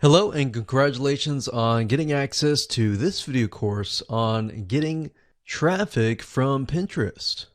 Hello and congratulations on getting access to this video course on getting traffic from Pinterest.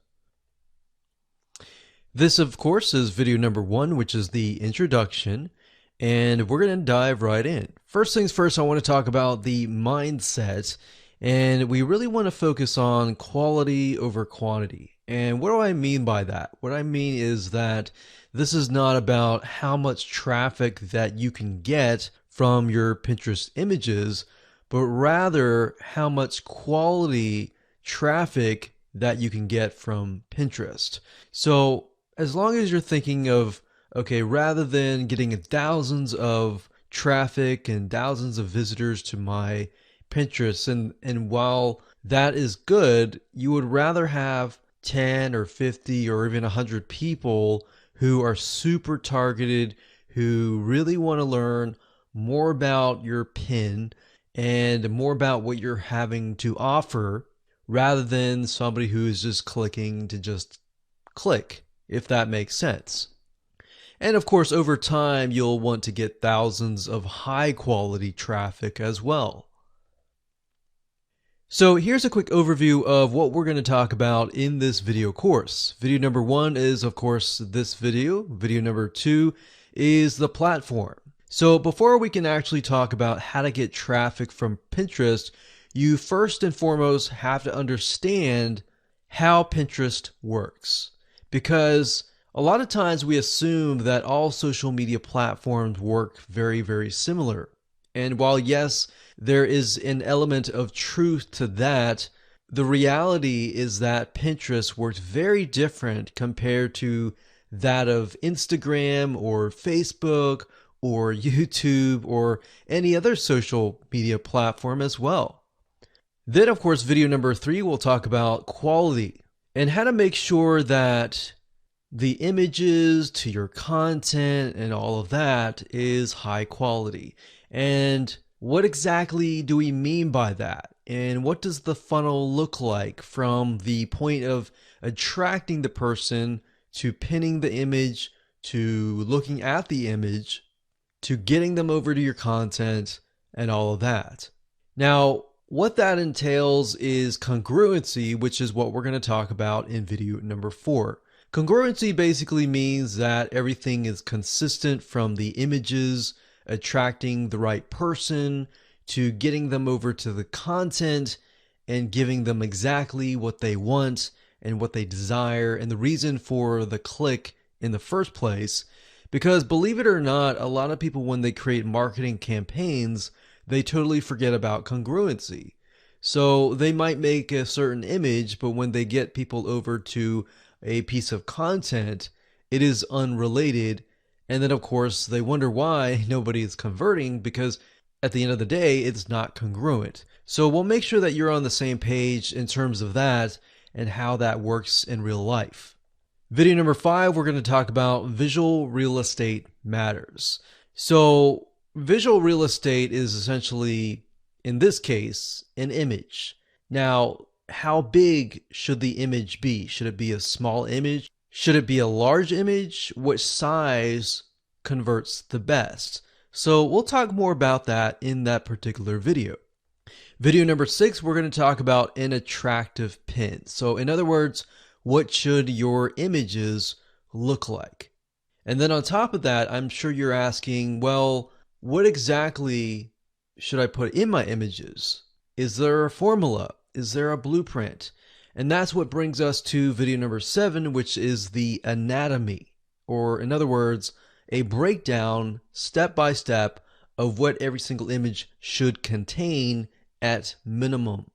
This, of course, is video number 1, which is the introduction, and we're going to dive right in. First things first, I want to talk about the mindset, and we really want to focus on quality over quantity. And what do I mean by that? What I mean is that this is not about how much traffic that you can get from your Pinterest images, but rather how much quality traffic that you can get from Pinterest. So as long as you're thinking of, okay, rather than getting thousands of traffic and thousands of visitors to my Pinterest, and while that is good, you would rather have 10 or 50 or even 100 people who are super targeted, who really want to learn more about your pin and more about what you're having to offer rather than somebody who is just clicking to just click, if that makes sense. And of course, over time, you'll want to get thousands of high quality traffic as well. So here's a quick overview of what we're going to talk about in this video course. Video number 1 is, of course, this video. Video number 2 is the platform. So before we can actually talk about how to get traffic from Pinterest, you first and foremost have to understand how Pinterest works. Because a lot of times we assume that all social media platforms work very, very similar. And while yes, there is an element of truth to that, the reality is that Pinterest works very different compared to that of Instagram or Facebook or YouTube or any other social media platform as well. Then, of course, video number 3, we'll talk about quality and how to make sure that the images to your content and all of that is high quality. And what exactly do we mean by that? And what does the funnel look like from the point of attracting the person to pinning the image, to looking at the image, to getting them over to your content and all of that? Now, what that entails is congruency, which is what we're going to talk about in video number 4. Congruency basically means that everything is consistent from the images, attracting the right person, to getting them over to the content and giving them exactly what they want and what they desire and the reason for the click in the first place. Because believe it or not, a lot of people, when they create marketing campaigns, they totally forget about congruency. So they might make a certain image, but when they get people over to a piece of content, it is unrelated. And then, of course, they wonder why nobody is converting, because at the end of the day, it's not congruent. So we'll make sure that you're on the same page in terms of that and how that works in real life. Video number 5, we're going to talk about visual real estate matters. So visual real estate is essentially, in this case, an image. Now, how big should the image be? Should it be a small image? Should it be a large image? Which size converts the best? So we'll talk more about that in that particular video. Video number 6, we're going to talk about an attractive pin. So in other words, what should your images look like? And then on top of that, I'm sure you're asking, well, what exactly should I put in my images? Is there a formula? Is there a blueprint? And that's what brings us to video number 7, which is the anatomy, or in other words, a breakdown step by step of what every single image should contain at minimum.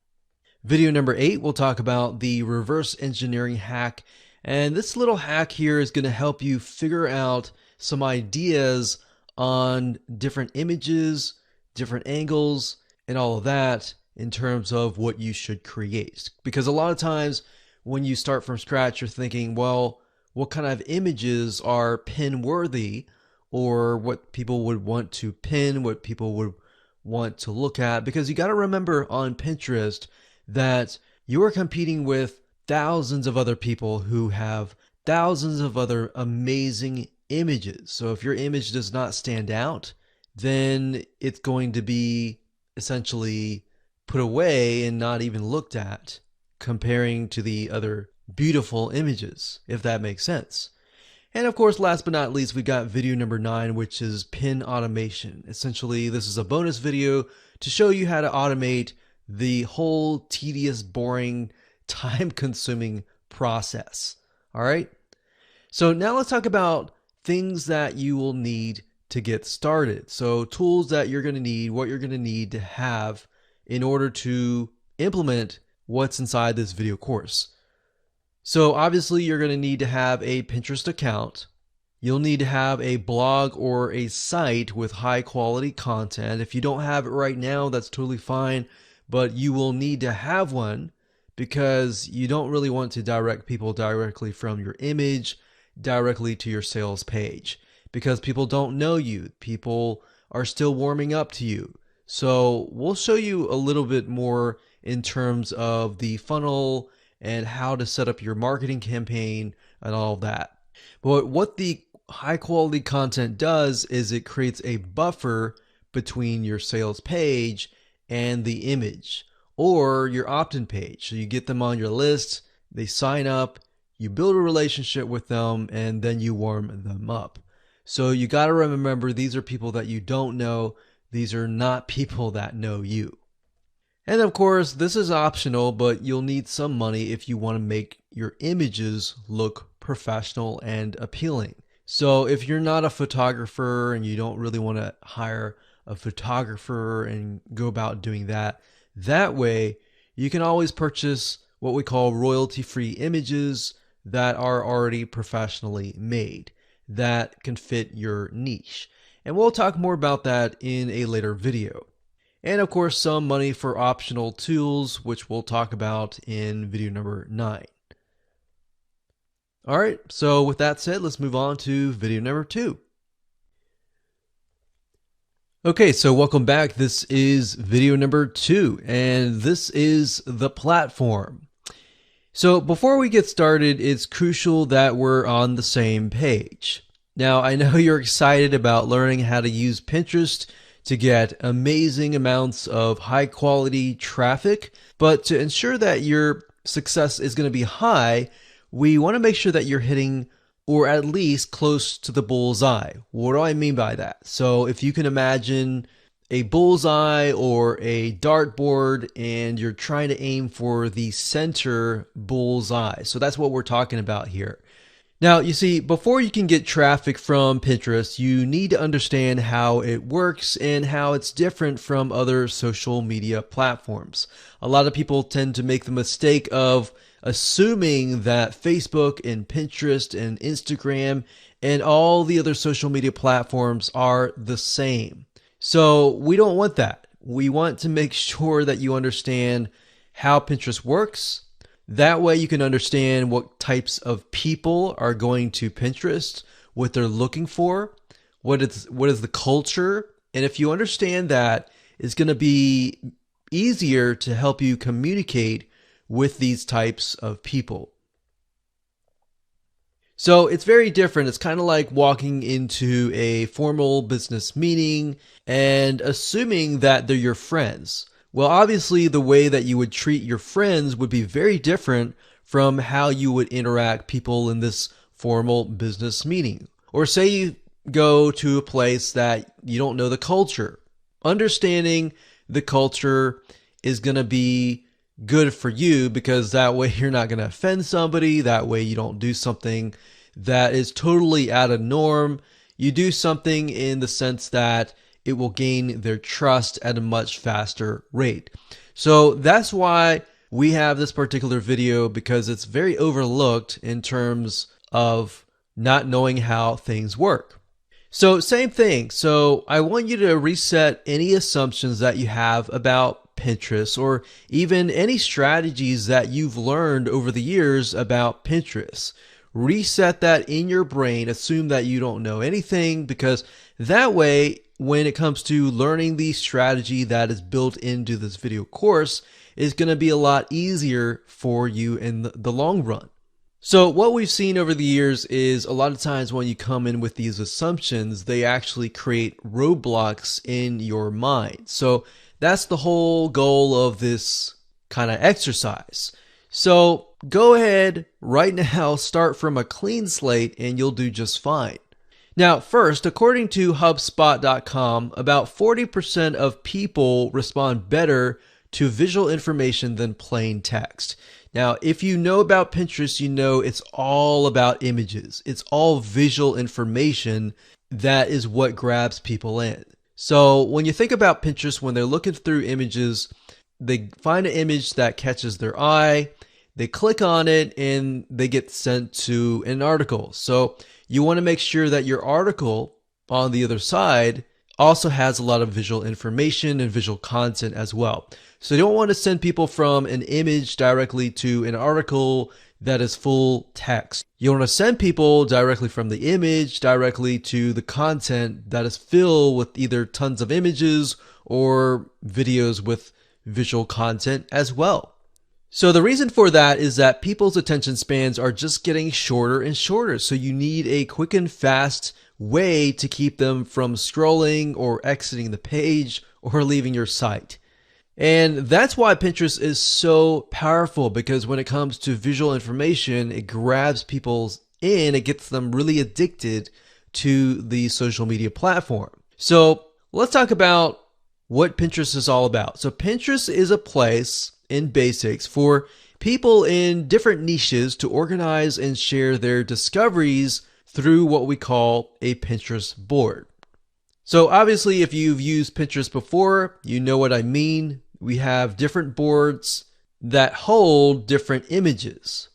Video number 8, we'll talk about the reverse engineering hack. And this little hack here is going to help you figure out some ideas on different images, different angles, and all of that in terms of what you should create. Because a lot of times when you start from scratch, you're thinking, well, what kind of images are pin worthy, or what people would want to pin, what people would want to look at? Because you got to remember on Pinterest that you are competing with thousands of other people who have thousands of other amazing images. So if your image does not stand out, then it's going to be essentially put away and not even looked at, comparing to the other beautiful images, if that makes sense. And of course, last but not least, we got video number 9, which is pin automation. Essentially, this is a bonus video to show you how to automate the whole tedious, boring, time-consuming process. All right? So now let's talk about things that you will need to get started. So tools that you're going to need, what you're going to need to have in order to implement what's inside this video course. So obviously you're going to need to have a Pinterest account. You'll need to have a blog or a site with high quality content. If you don't have it right now, that's totally fine, but you will need to have one because you don't really want to direct people directly from your image directly to your sales page, because people don't know you. People are still warming up to you. So we'll show you a little bit more in terms of the funnel and how to set up your marketing campaign and all of that. But what the high quality content does is it creates a buffer between your sales page and the image or your opt-in page. So you get them on your list, they sign up, you build a relationship with them, and then you warm them up. So you got to remember, these are people that you don't know. These are not people that know you. And of course, this is optional, but you'll need some money if you want to make your images look professional and appealing. So if you're not a photographer and you don't really want to hire a photographer and go about doing that way, you can always purchase what we call royalty-free images that are already professionally made that can fit your niche. And we'll talk more about that in a later video. And of course, some money for optional tools, which we'll talk about in video number 9. All right, so with that said, let's move on to video number 2. Okay, so welcome back. This is video number 2, and this is the platform. So before we get started, it's crucial that we're on the same page. Now, I know you're excited about learning how to use Pinterest to get amazing amounts of high quality traffic, but to ensure that your success is going to be high, we want to make sure that you're hitting or at least close to the bullseye. What do I mean by that? So if you can imagine a bullseye or a dartboard and you're trying to aim for the center bullseye. So that's what we're talking about here. Now, you see, before you can get traffic from Pinterest, you need to understand how it works and how it's different from other social media platforms. A lot of people tend to make the mistake of assuming that Facebook and Pinterest and Instagram and all the other social media platforms are the same. So we don't want that. We want to make sure that you understand how Pinterest works. That way you can understand what types of people are going to Pinterest, what they're looking for, what is the culture. And if you understand that, it's going to be easier to help you communicate with these types of people. So it's very different. It's kind of like walking into a formal business meeting and assuming that they're your friends. Well, obviously, the way that you would treat your friends would be very different from how you would interact people in this formal business meeting. Or say you go to a place that you don't know the culture. Understanding the culture is going to be good for you because that way you're not going to offend somebody. That way you don't do something that is totally out of norm. You do something in the sense that it will gain their trust at a much faster rate. So that's why we have this particular video, because it's very overlooked in terms of not knowing how things work. So same thing. So I want you to reset any assumptions that you have about Pinterest or even any strategies that you've learned over the years about Pinterest. Reset that in your brain. Assume that you don't know anything, because that way, when it comes to learning the strategy that is built into this video course, is going to be a lot easier for you in the long run. So what we've seen over the years is a lot of times when you come in with these assumptions, they actually create roadblocks in your mind. So that's the whole goal of this kind of exercise. So go ahead right now, start from a clean slate, and you'll do just fine. Now, first, according to HubSpot.com, about 40% of people respond better to visual information than plain text. Now, if you know about Pinterest, you know it's all about images. It's all visual information that is what grabs people in. So when you think about Pinterest, when they're looking through images, they find an image that catches their eye, they click on it, and they get sent to an article. So you want to make sure that your article on the other side also has a lot of visual information and visual content as well. So you don't want to send people from an image directly to an article that is full text. You want to send people directly from the image directly to the content that is filled with either tons of images or videos with visual content as well. So the reason for that is that people's attention spans are just getting shorter and shorter. So you need a quick and fast way to keep them from scrolling or exiting the page or leaving your site. And that's why Pinterest is so powerful, because when it comes to visual information, it grabs people in, it gets them really addicted to the social media platform. So let's talk about what Pinterest is all about. So Pinterest is a place in basics for people in different niches to organize and share their discoveries through what we call a Pinterest board. So obviously, if you've used Pinterest before, you know what I mean. We have different boards that hold different images.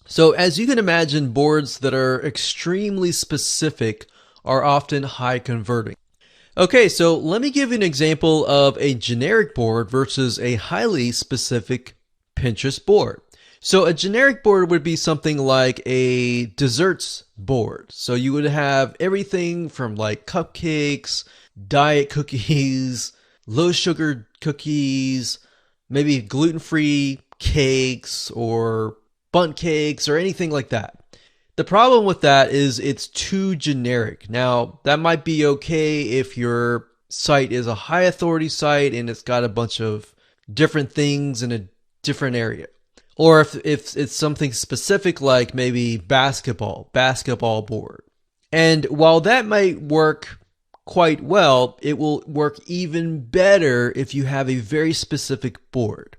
So as you can imagine, boards that are extremely specific are often high converting. Okay, so let me give you an example of a generic board versus a highly specific Pinterest board. So a generic board would be something like a desserts board. So you would have everything from like cupcakes, diet cookies, low sugar cookies, maybe gluten-free cakes or bundt cakes or anything like that. The problem with that is it's too generic. Now, that might be okay if your site is a high authority site and it's got a bunch of different things in a different area. Or if it's something specific like maybe basketball board. And while that might work quite well, it will work even better if you have a very specific board.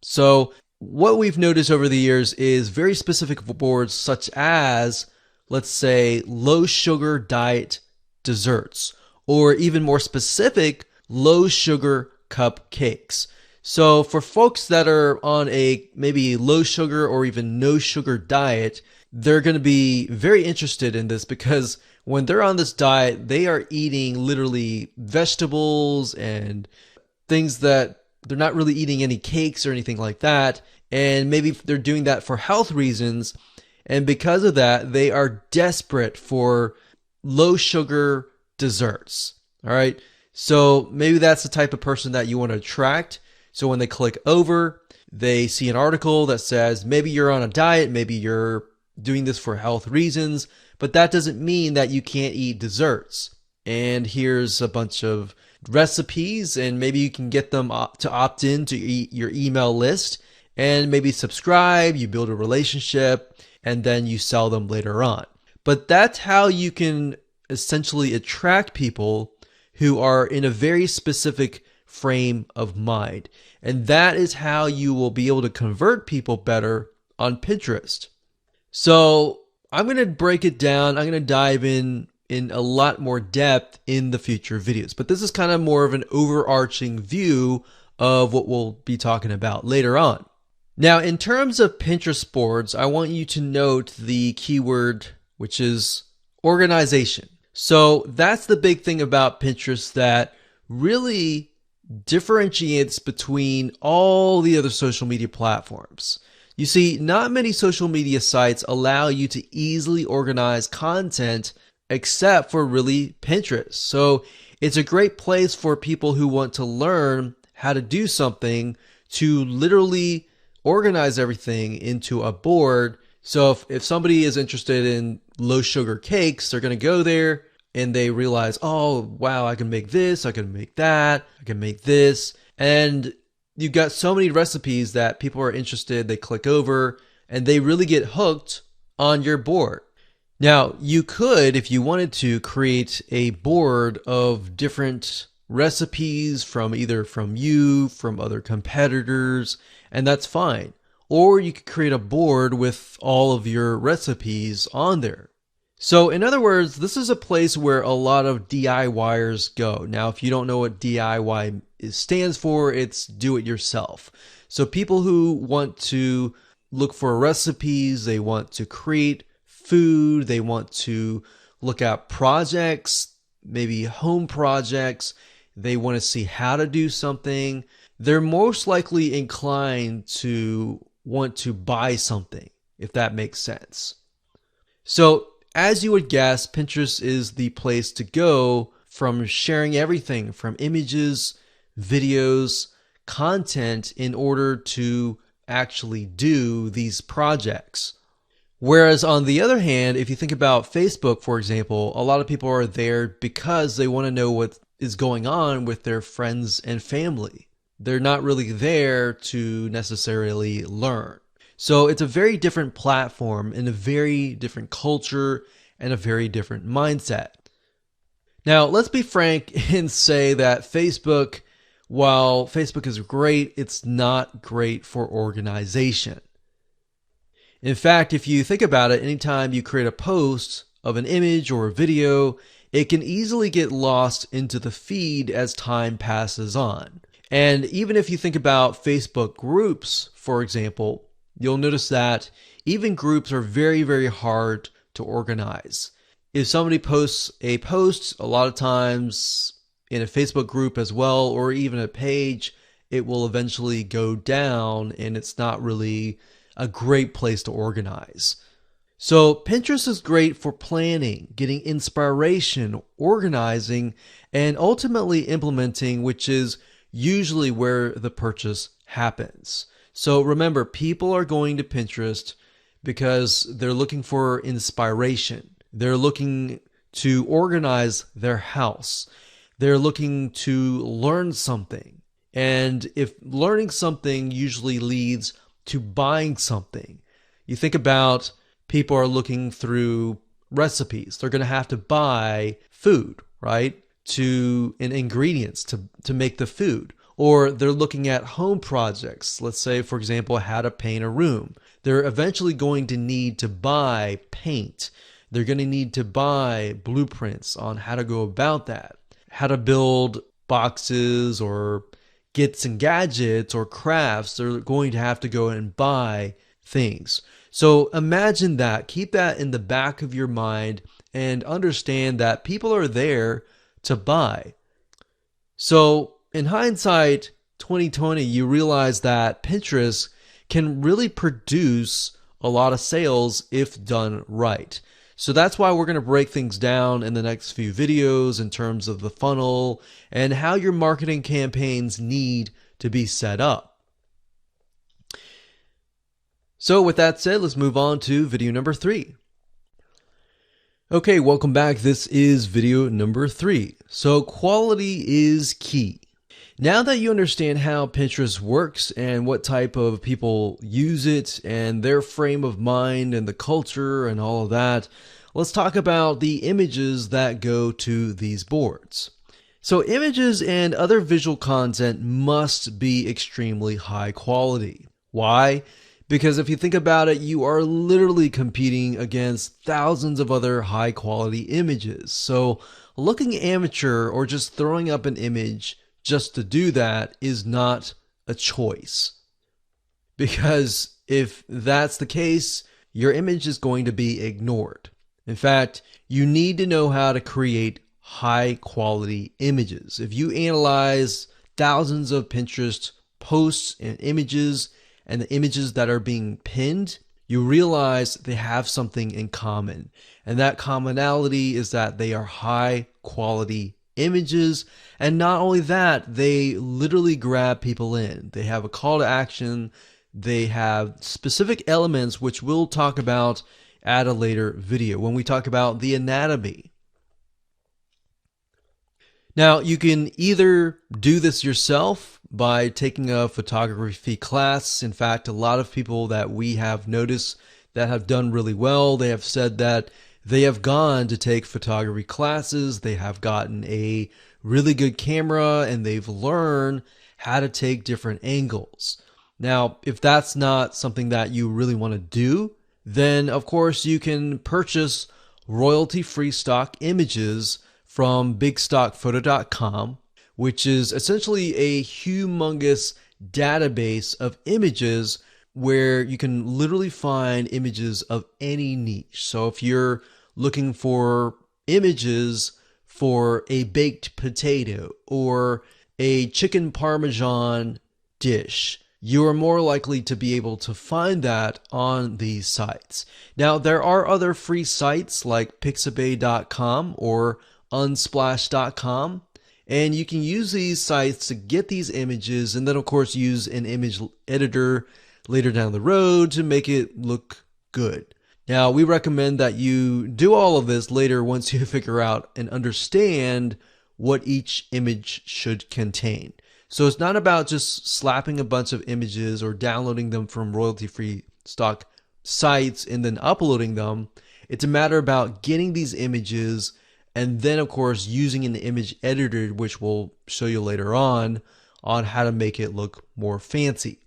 So what we've noticed over the years is very specific boards such as, let's say, low sugar diet desserts, or even more specific, low sugar cupcakes. So for folks that are on a maybe low sugar or even no sugar diet, they're going to be very interested in this, because when they're on this diet, they are eating literally vegetables and things that they're not really eating any cakes or anything like that. And maybe they're doing that for health reasons. And because of that, they are desperate for low sugar desserts. All right. So maybe that's the type of person that you want to attract. So when they click over, they see an article that says maybe you're on a diet, maybe you're doing this for health reasons, but that doesn't mean that you can't eat desserts. And here's a bunch of recipes, and maybe you can get them to opt in to your email list, and maybe subscribe, you build a relationship, and then you sell them later on. But that's how you can essentially attract people who are in a very specific frame of mind. And that is how you will be able to convert people better on Pinterest. So I'm going to break it down. I'm going to dive in a lot more depth in the future videos. But this is kind of more of an overarching view of what we'll be talking about later on. Now, in terms of Pinterest boards, I want you to note the keyword, which is organization. So that's the big thing about Pinterest that really differentiates between all the other social media platforms. You see, not many social media sites allow you to easily organize content except for really Pinterest. So it's a great place for people who want to learn how to do something to literally organize everything into a board So if somebody is interested in low sugar cakes, they're going to go there and they realize, oh, wow, I can make this, I can make that, I can make this. And you've got so many recipes that people are interested, they click over and they really get hooked on your board. Now, you could, if you wanted to, create a board of different recipes from either from you, from other competitors, and that's fine. Or you could create a board with all of your recipes on there. So in other words, this is a place where a lot of DIYers go. Now, if you don't know what DIY stands for, it's do it yourself. So people who want to look for recipes, they want to create food, they want to look at projects, maybe home projects, they want to see how to do something. They're most likely inclined to want to buy something, if that makes sense. So as you would guess, Pinterest is the place to go from sharing everything from images, videos, content in order to actually do these projects. Whereas on the other hand, if you think about Facebook, for example, a lot of people are there because they want to know what is going on with their friends and family. They're not really there to necessarily learn. So it's a very different platform and a very different culture and a very different mindset. Now, let's be frank and say that Facebook, while Facebook is great, it's not great for organization. In fact, if you think about it, anytime you create a post of an image or a video, it can easily get lost into the feed as time passes on. And even if you think about Facebook groups, for example, you'll notice that even groups are very, very hard to organize. If somebody posts a post, a lot of times in a Facebook group as well, or even a page, it will eventually go down and it's not really a great place to organize. So Pinterest is great for planning, getting inspiration, organizing, and ultimately implementing, which is usually where the purchase happens. So remember, people are going to Pinterest because they're looking for inspiration. They're looking to organize their house. They're looking to learn something. And if learning something usually leads to buying something, you think about people are looking through recipes. They're going to have to buy food, right? And ingredients to make the food. Or they're looking at home projects. Let's say, for example, how to paint a room. They're eventually going to need to buy paint. They're going to need to buy blueprints on how to go about that, how to build boxes or kits and gadgets or crafts. They're going to have to go and buy things. So imagine that. Keep that in the back of your mind and understand that people are there to buy. So in hindsight, 2020, you realize that Pinterest can really produce a lot of sales if done right. So that's why we're going to break things down in the next few videos in terms of the funnel and how your marketing campaigns need to be set up. So with that said, let's move on to video number 3. Okay, welcome back. This is video number 3. So quality is key. Now that you understand how Pinterest works and what type of people use it and their frame of mind and the culture and all of that, let's talk about the images that go to these boards. So images and other visual content must be extremely high quality. Why? Because if you think about it, you are literally competing against thousands of other high quality images. So looking amateur or just throwing up an image just to do that is not a choice. Because if that's the case, your image is going to be ignored. In fact, you need to know how to create high quality images. If you analyze thousands of Pinterest posts and images and the images that are being pinned, you realize they have something in common. And that commonality is that they are high quality images. And not only that, they literally grab people in. They have a call to action. they have specific elements which we'll talk about at a later video when we talk about the anatomy. Now, you can either do this yourself by taking a photography class. In fact, a lot of people that we have noticed that have done really well, they have said that they have gone to take photography classes, they have gotten a really good camera, and they've learned how to take different angles. Now, if that's not something that you really want to do, then of course you can purchase royalty-free stock images from bigstockphoto.com, which is essentially a humongous database of images where you can literally find images of any niche. So if you're looking for images for a baked potato or a chicken parmesan dish, you are more likely to be able to find that on these sites. Now, there are other free sites like pixabay.com or unsplash.com, and you can use these sites to get these images and then of course use an image editor later down the road to make it look good. Now, we recommend that you do all of this later once you figure out and understand what each image should contain. So it's not about just slapping a bunch of images or downloading them from royalty-free stock sites and then uploading them. It's a matter about getting these images and then of course using an image editor, which we'll show you later on how to make it look more fancy.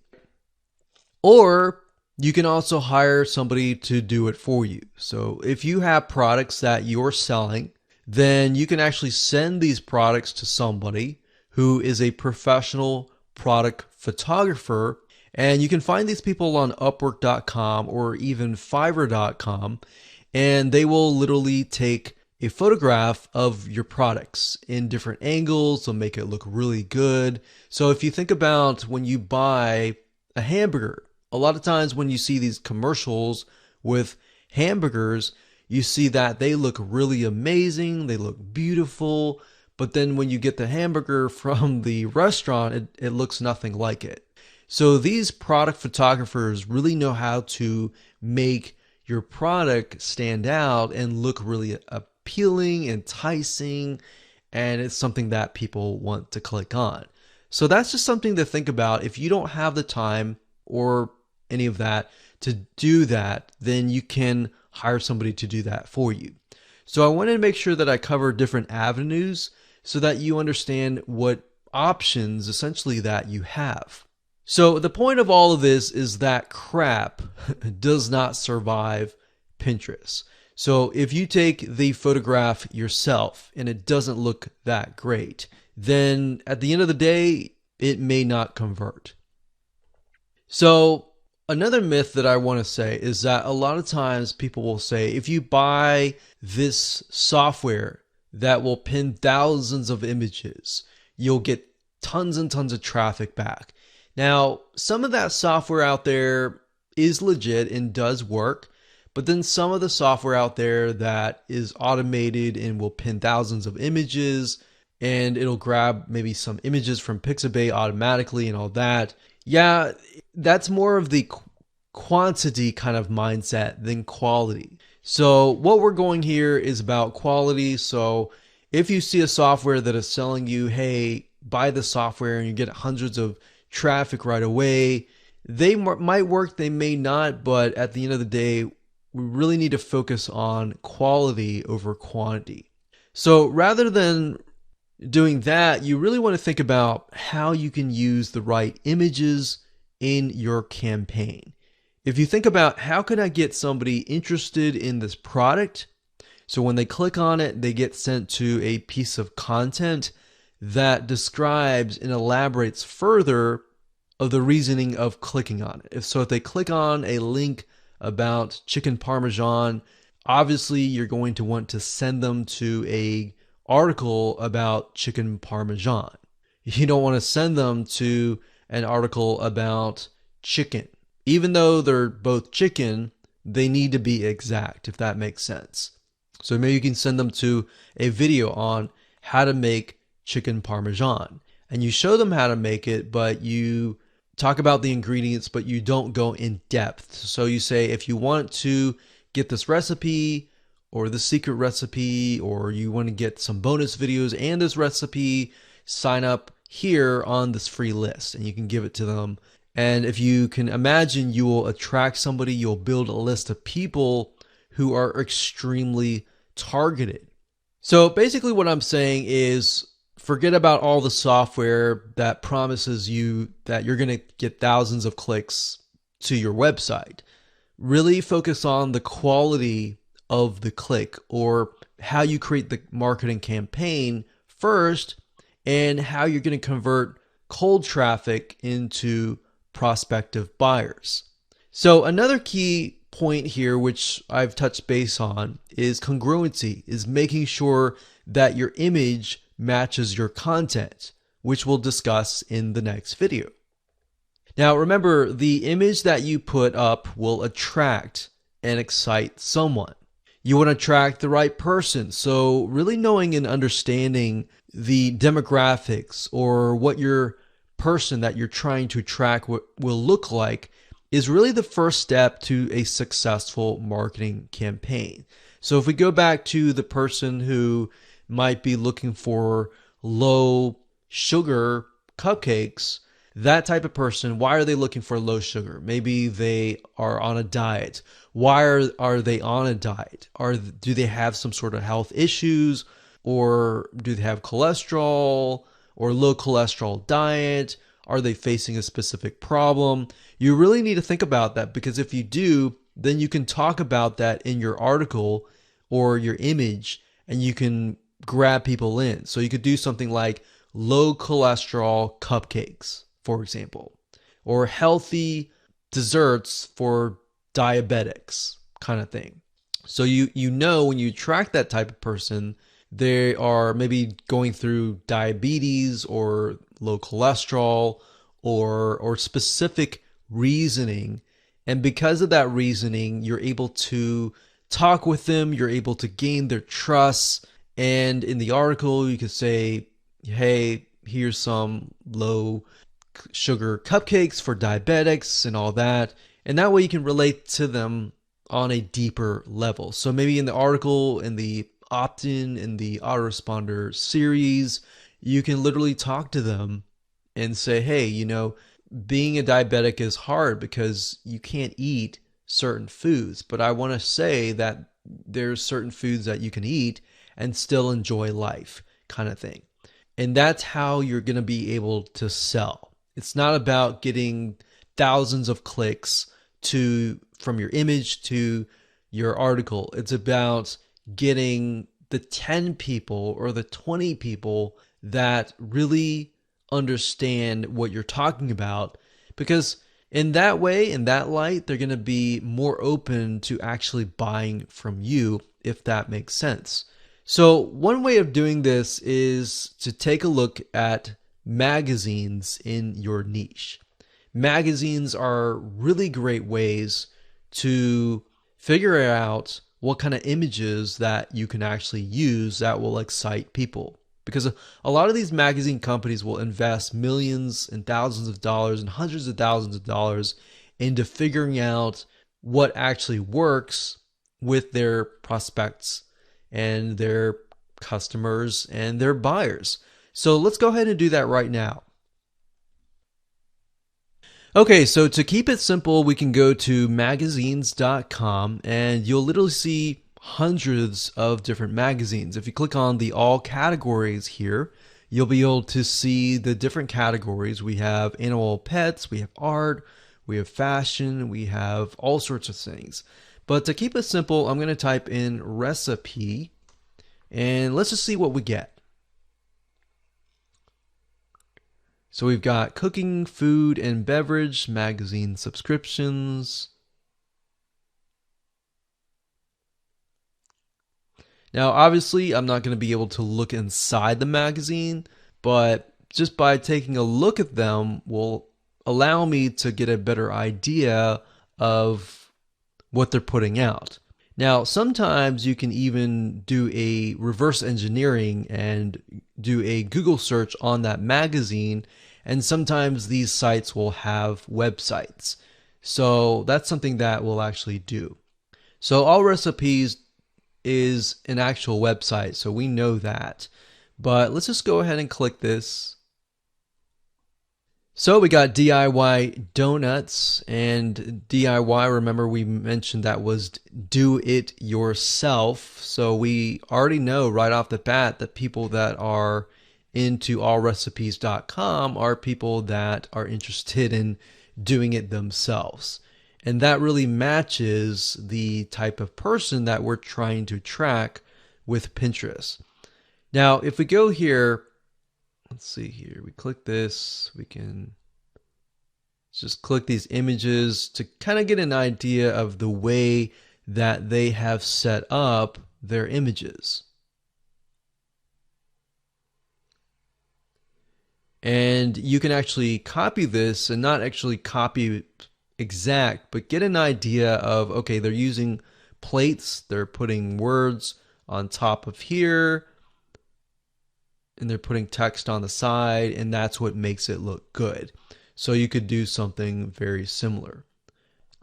Or you can also hire somebody to do it for you. So if you have products that you're selling, then you can actually send these products to somebody who is a professional product photographer. And you can find these people on Upwork.com or even Fiverr.com, and they will literally take a photograph of your products in different angles. They'll make it look really good. So if you think about when you buy a hamburger, a lot of times when you see these commercials with hamburgers, you see that they look really amazing, they look beautiful, but then when you get the hamburger from the restaurant, it looks nothing like it. So these product photographers really know how to make your product stand out and look really appealing, enticing, and it's something that people want to click on. So that's just something to think about. If you don't have the time or any of that to do that, then you can hire somebody to do that for you. So I wanted to make sure that I cover different avenues so that you understand what options essentially that you have. So the point of all of this is that crap does not survive Pinterest. So if you take the photograph yourself and it doesn't look that great, then at the end of the day, it may not convert. So another myth that I want to say is that a lot of times people will say, if you buy this software that will pin thousands of images, you'll get tons and tons of traffic back. Now, some of that software out there is legit and does work, but then some of the software out there that is automated and will pin thousands of images and it'll grab maybe some images from Pixabay automatically and all that. Yeah, that's more of the quantity kind of mindset than quality. So what we're going here is about quality. So if you see a software that is selling you, hey, buy the software and you get hundreds of traffic right away, they might work, they may not, but at the end of the day, we really need to focus on quality over quantity. So rather than doing that, you really want to think about how you can use the right images in your campaign. If you think about how can I get somebody interested in this product, so when they click on it, they get sent to a piece of content that describes and elaborates further of the reasoning of clicking on it. If they click on a link about chicken parmesan, obviously you're going to want to send them to a article about chicken parmesan. You don't want to send them to an article about chicken. Even though they're both chicken, they need to be exact, if that makes sense. So maybe you can send them to a video on how to make chicken parmesan, and you show them how to make it, but you talk about the ingredients, but you don't go in depth. So you say, if you want to get this recipe or the secret recipe, or you want to get some bonus videos and this recipe, sign up here on this free list, and you can give it to them. And if you can imagine, you will attract somebody, you'll build a list of people who are extremely targeted. So basically what I'm saying is, forget about all the software that promises you that you're going to get thousands of clicks to your website. Really focus on the quality of the click, or how you create the marketing campaign first, and how you're going to convert cold traffic into prospective buyers. So another key point here, which I've touched base on, is congruency, is making sure that your image matches your content, which we'll discuss in the next video. Now remember, the image that you put up will attract and excite someone. You want to attract the right person. So really knowing and understanding the demographics, or what your person that you're trying to attract will look like, is really the first step to a successful marketing campaign. So if we go back to the person who might be looking for low sugar cupcakes, that type of person, why are they looking for low sugar? Maybe they are on a diet. Why are they on a diet? Do they have some sort of health issues, or do they have cholesterol or low cholesterol diet? Are they facing a specific problem? You really need to think about that, because if you do, then you can talk about that in your article or your image, and you can grab people in. So you could do something like low cholesterol cupcakes, for example, or healthy desserts for diabetics, kind of thing. So you know, when you attract that type of person, they are maybe going through diabetes or low cholesterol, or specific reasoning. And because of that reasoning, you're able to talk with them, you're able to gain their trust. And in the article, you could say, hey, here's some low sugar cupcakes for diabetics and all that. And that way you can relate to them on a deeper level. So maybe in the article, in the opt-in, in the autoresponder series, you can literally talk to them and say, hey, you know, being a diabetic is hard because you can't eat certain foods. But I want to say that there's certain foods that you can eat and still enjoy life, kind of thing. And that's how you're going to be able to sell. It's not about getting thousands of clicks from your image to your article. It's about getting the 10 people or the 20 people that really understand what you're talking about, because in that way, in that light, they're going to be more open to actually buying from you, if that makes sense. So one way of doing this is to take a look at magazines in your niche. Magazines are really great ways to figure out what kind of images that you can actually use that will excite people. Because a lot of these magazine companies will invest millions and thousands of dollars and hundreds of thousands of dollars into figuring out what actually works with their prospects and their customers and their buyers. So let's go ahead and do that right now. Okay, so to keep it simple, we can go to magazines.com, and you'll literally see hundreds of different magazines. If you click on the all categories here, you'll be able to see the different categories. We have animal pets, we have art, we have fashion, we have all sorts of things. But to keep it simple, I'm going to type in recipe, and let's just see what we get. So we've got cooking, food and beverage, magazine subscriptions. Now, obviously, I'm not going to be able to look inside the magazine, but just by taking a look at them will allow me to get a better idea of what they're putting out. Now, sometimes you can even do a reverse engineering and do a Google search on that magazine And sometimes these sites will have websites. So that's something that we'll actually do. So All Recipes is an actual website, so we know that. But let's just go ahead and click this. So we got DIY donuts, and DIY, remember we mentioned that was do it yourself. So we already know right off the bat that people that are into allrecipes.com are people that are interested in doing it themselves. And that really matches the type of person that we're trying to track with Pinterest. Now, if we go here, let's see here, we click this, we can just click these images to kind of get an idea of the way that they have set up their images. And you can actually copy this, and not actually copy exact, but get an idea of, okay, they're using plates, they're putting words on top of here, and they're putting text on the side, and that's what makes it look good. So you could do something very similar.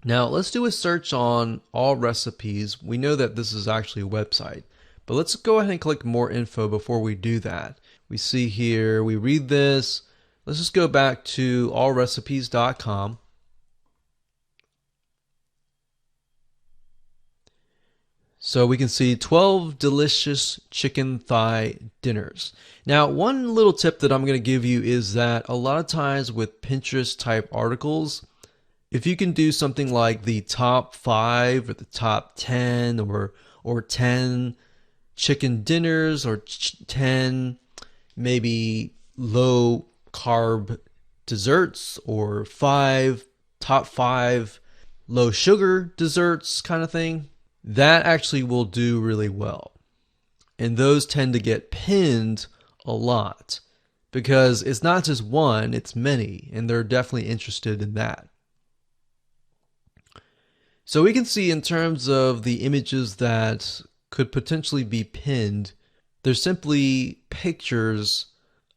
Now let's do a search on All Recipes. We know that this is actually a website, but let's go ahead and click more info before we do that. We see here, we read this. Let's just go back to allrecipes.com. So we can see 12 delicious chicken thigh dinners. Now, one little tip that I'm going to give you is that a lot of times with Pinterest type articles, if you can do something like the top 5 or the top 10 or 10 chicken dinners or 10 maybe low carb desserts or top 5 low sugar desserts kind of thing, that actually will do really well. And those tend to get pinned a lot because it's not just one, it's many, and they're definitely interested in that. So we can see in terms of the images that could potentially be pinned, they're simply pictures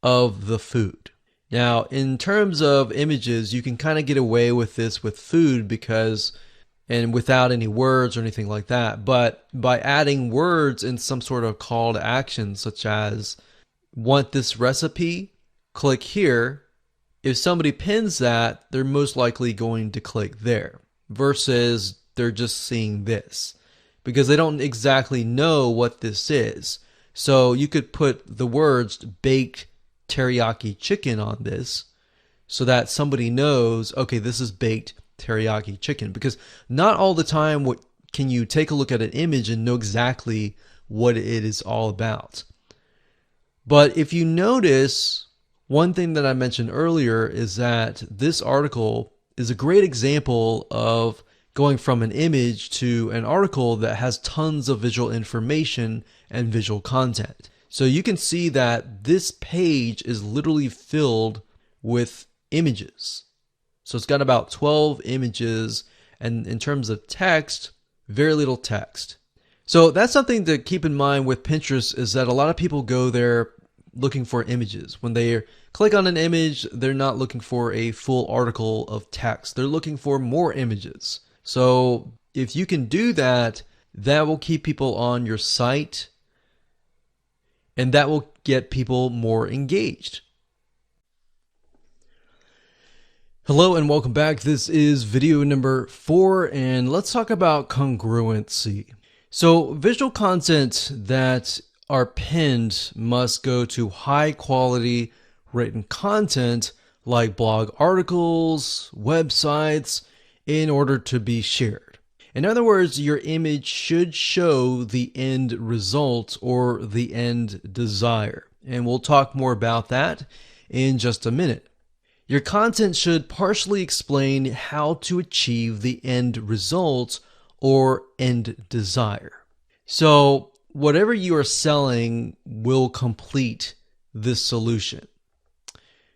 of the food. Now, in terms of images, you can kind of get away with this with food because, and without any words or anything like that, but by adding words in some sort of call to action, such as want this recipe, click here. If somebody pins that, they're most likely going to click there versus they're just seeing this because they don't exactly know what this is. So you could put the words baked teriyaki chicken on this so that somebody knows, okay, this is baked teriyaki chicken, because not all the time can you take a look at an image and know exactly what it is all about. But if you notice, one thing that I mentioned earlier is that this article is a great example of going from an image to an article that has tons of visual information and visual content. So you can see that this page is literally filled with images. So it's got about 12 images, and in terms of text, very little text. So that's something to keep in mind with Pinterest, is that a lot of people go there looking for images. When they click on an image, they're not looking for a full article of text. They're looking for more images. So if you can do that, that will keep people on your site, and that will get people more engaged. Hello and welcome back. This is video number 4, and let's talk about congruency. So visual content that are pinned must go to high quality written content like blog articles, websites, in order to be shared. In other words, your image should show the end result or the end desire. And we'll talk more about that in just a minute. Your content should partially explain how to achieve the end result or end desire. So whatever you are selling will complete this solution.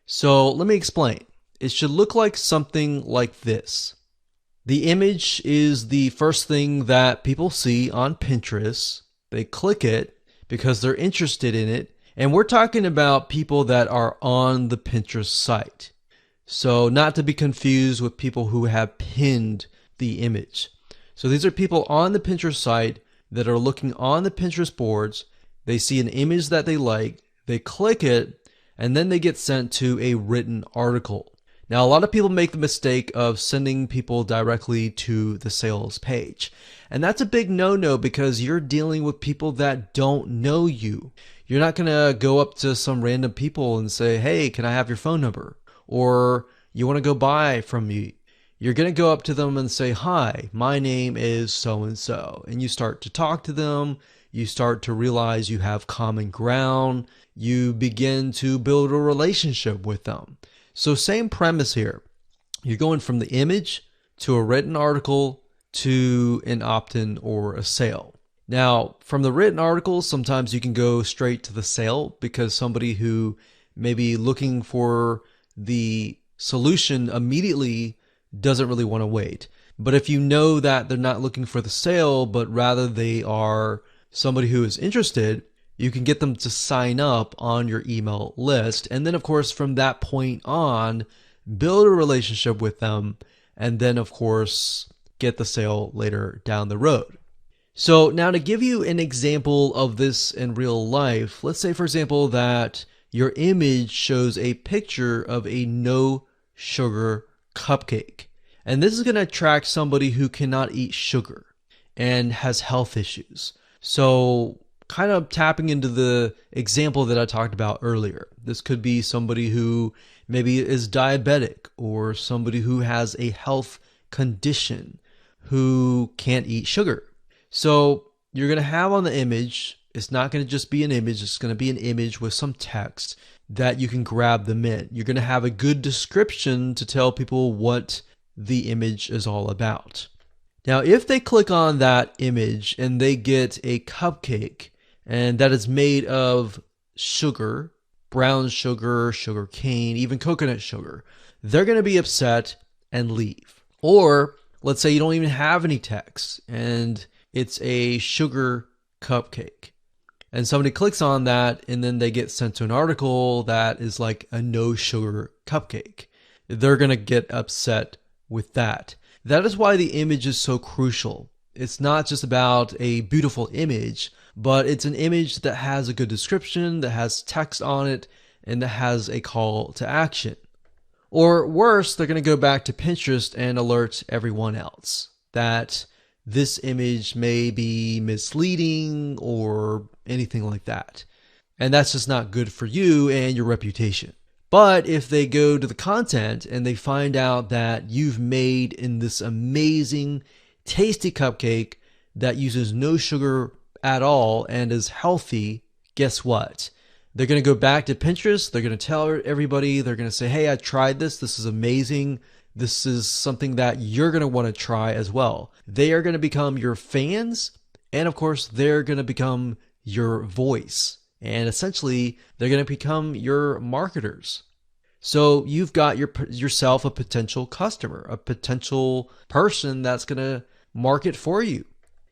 So let me explain. It should look like something like this. The image is the first thing that people see on Pinterest. They click it because they're interested in it, And we're talking about people that are on the Pinterest site. So not to be confused with people who have pinned the image. So these are people on the Pinterest site that are looking on the Pinterest boards. They see an image that they like, they click it, and then they get sent to a written article. Now, a lot of people make the mistake of sending people directly to the sales page. And that's a big no-no because you're dealing with people that don't know you. You're not going to go up to some random people and say, hey, can I have your phone number? Or you want to go buy from me. You're going to go up to them and say, hi, my name is so-and-so. And you start to talk to them. You start to realize you have common ground. You begin to build a relationship with them. So same premise here. You're going from the image to a written article to an opt-in or a sale. Now, from the written article, sometimes you can go straight to the sale because somebody who may be looking for the solution immediately doesn't really want to wait. But if you know that they're not looking for the sale, but rather they are somebody who is interested, you can get them to sign up on your email list. And then, of course, from that point on, build a relationship with them. And then, of course, get the sale later down the road. So now to give you an example of this in real life, let's say, for example, that your image shows a picture of a no sugar cupcake. And this is going to attract somebody who cannot eat sugar and has health issues. So kind of tapping into the example that I talked about earlier. This could be somebody who maybe is diabetic or somebody who has a health condition who can't eat sugar. So you're going to have on the image, it's not going to just be an image, it's going to be an image with some text that you can grab them in. You're going to have a good description to tell people what the image is all about. Now, if they click on that image and they get a cupcake, and that is made of sugar, brown sugar, sugar cane, even coconut sugar, they're going to be upset and leave. Or let's say you don't even have any text and it's a sugar cupcake. And somebody clicks on that and then they get sent to an article that is like a no sugar cupcake. They're going to get upset with that. That is why the image is so crucial. It's not just about a beautiful image, but it's an image that has a good description, that has text on it, and that has a call to action. Or worse, they're going to go back to Pinterest and alert everyone else that this image may be misleading or anything like that. And that's just not good for you and your reputation. But if they go to the content and they find out that you've made in this amazing, tasty cupcake that uses no sugar at all and is healthy, guess what? They're going to go back to Pinterest. They're going to tell everybody, they're going to say, hey, I tried this. This is amazing. This is something that you're going to want to try as well. They are going to become your fans. And of course, they're going to become your voice. And essentially, they're going to become your marketers. So you've got yourself a potential customer, a potential person that's going to market for you.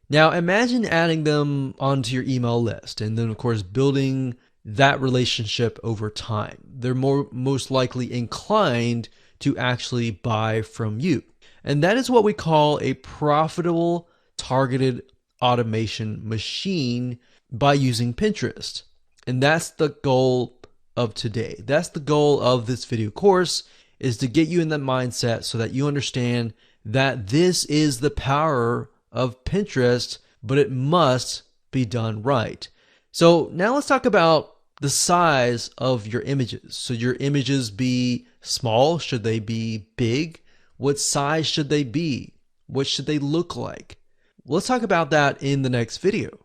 Now imagine adding them onto your email list and then of course building that relationship over time. They're most likely inclined to actually buy from you. And that is what we call a profitable targeted automation machine by using Pinterest. And that's the goal of today. That's the goal of this video course, is to get you in that mindset so that you understand that this is the power of Pinterest, but it must be done right. So now let's talk about the size of your images. Should your images be small? Should they be big? What size should they be? What should they look like? Let's talk about that in the next video.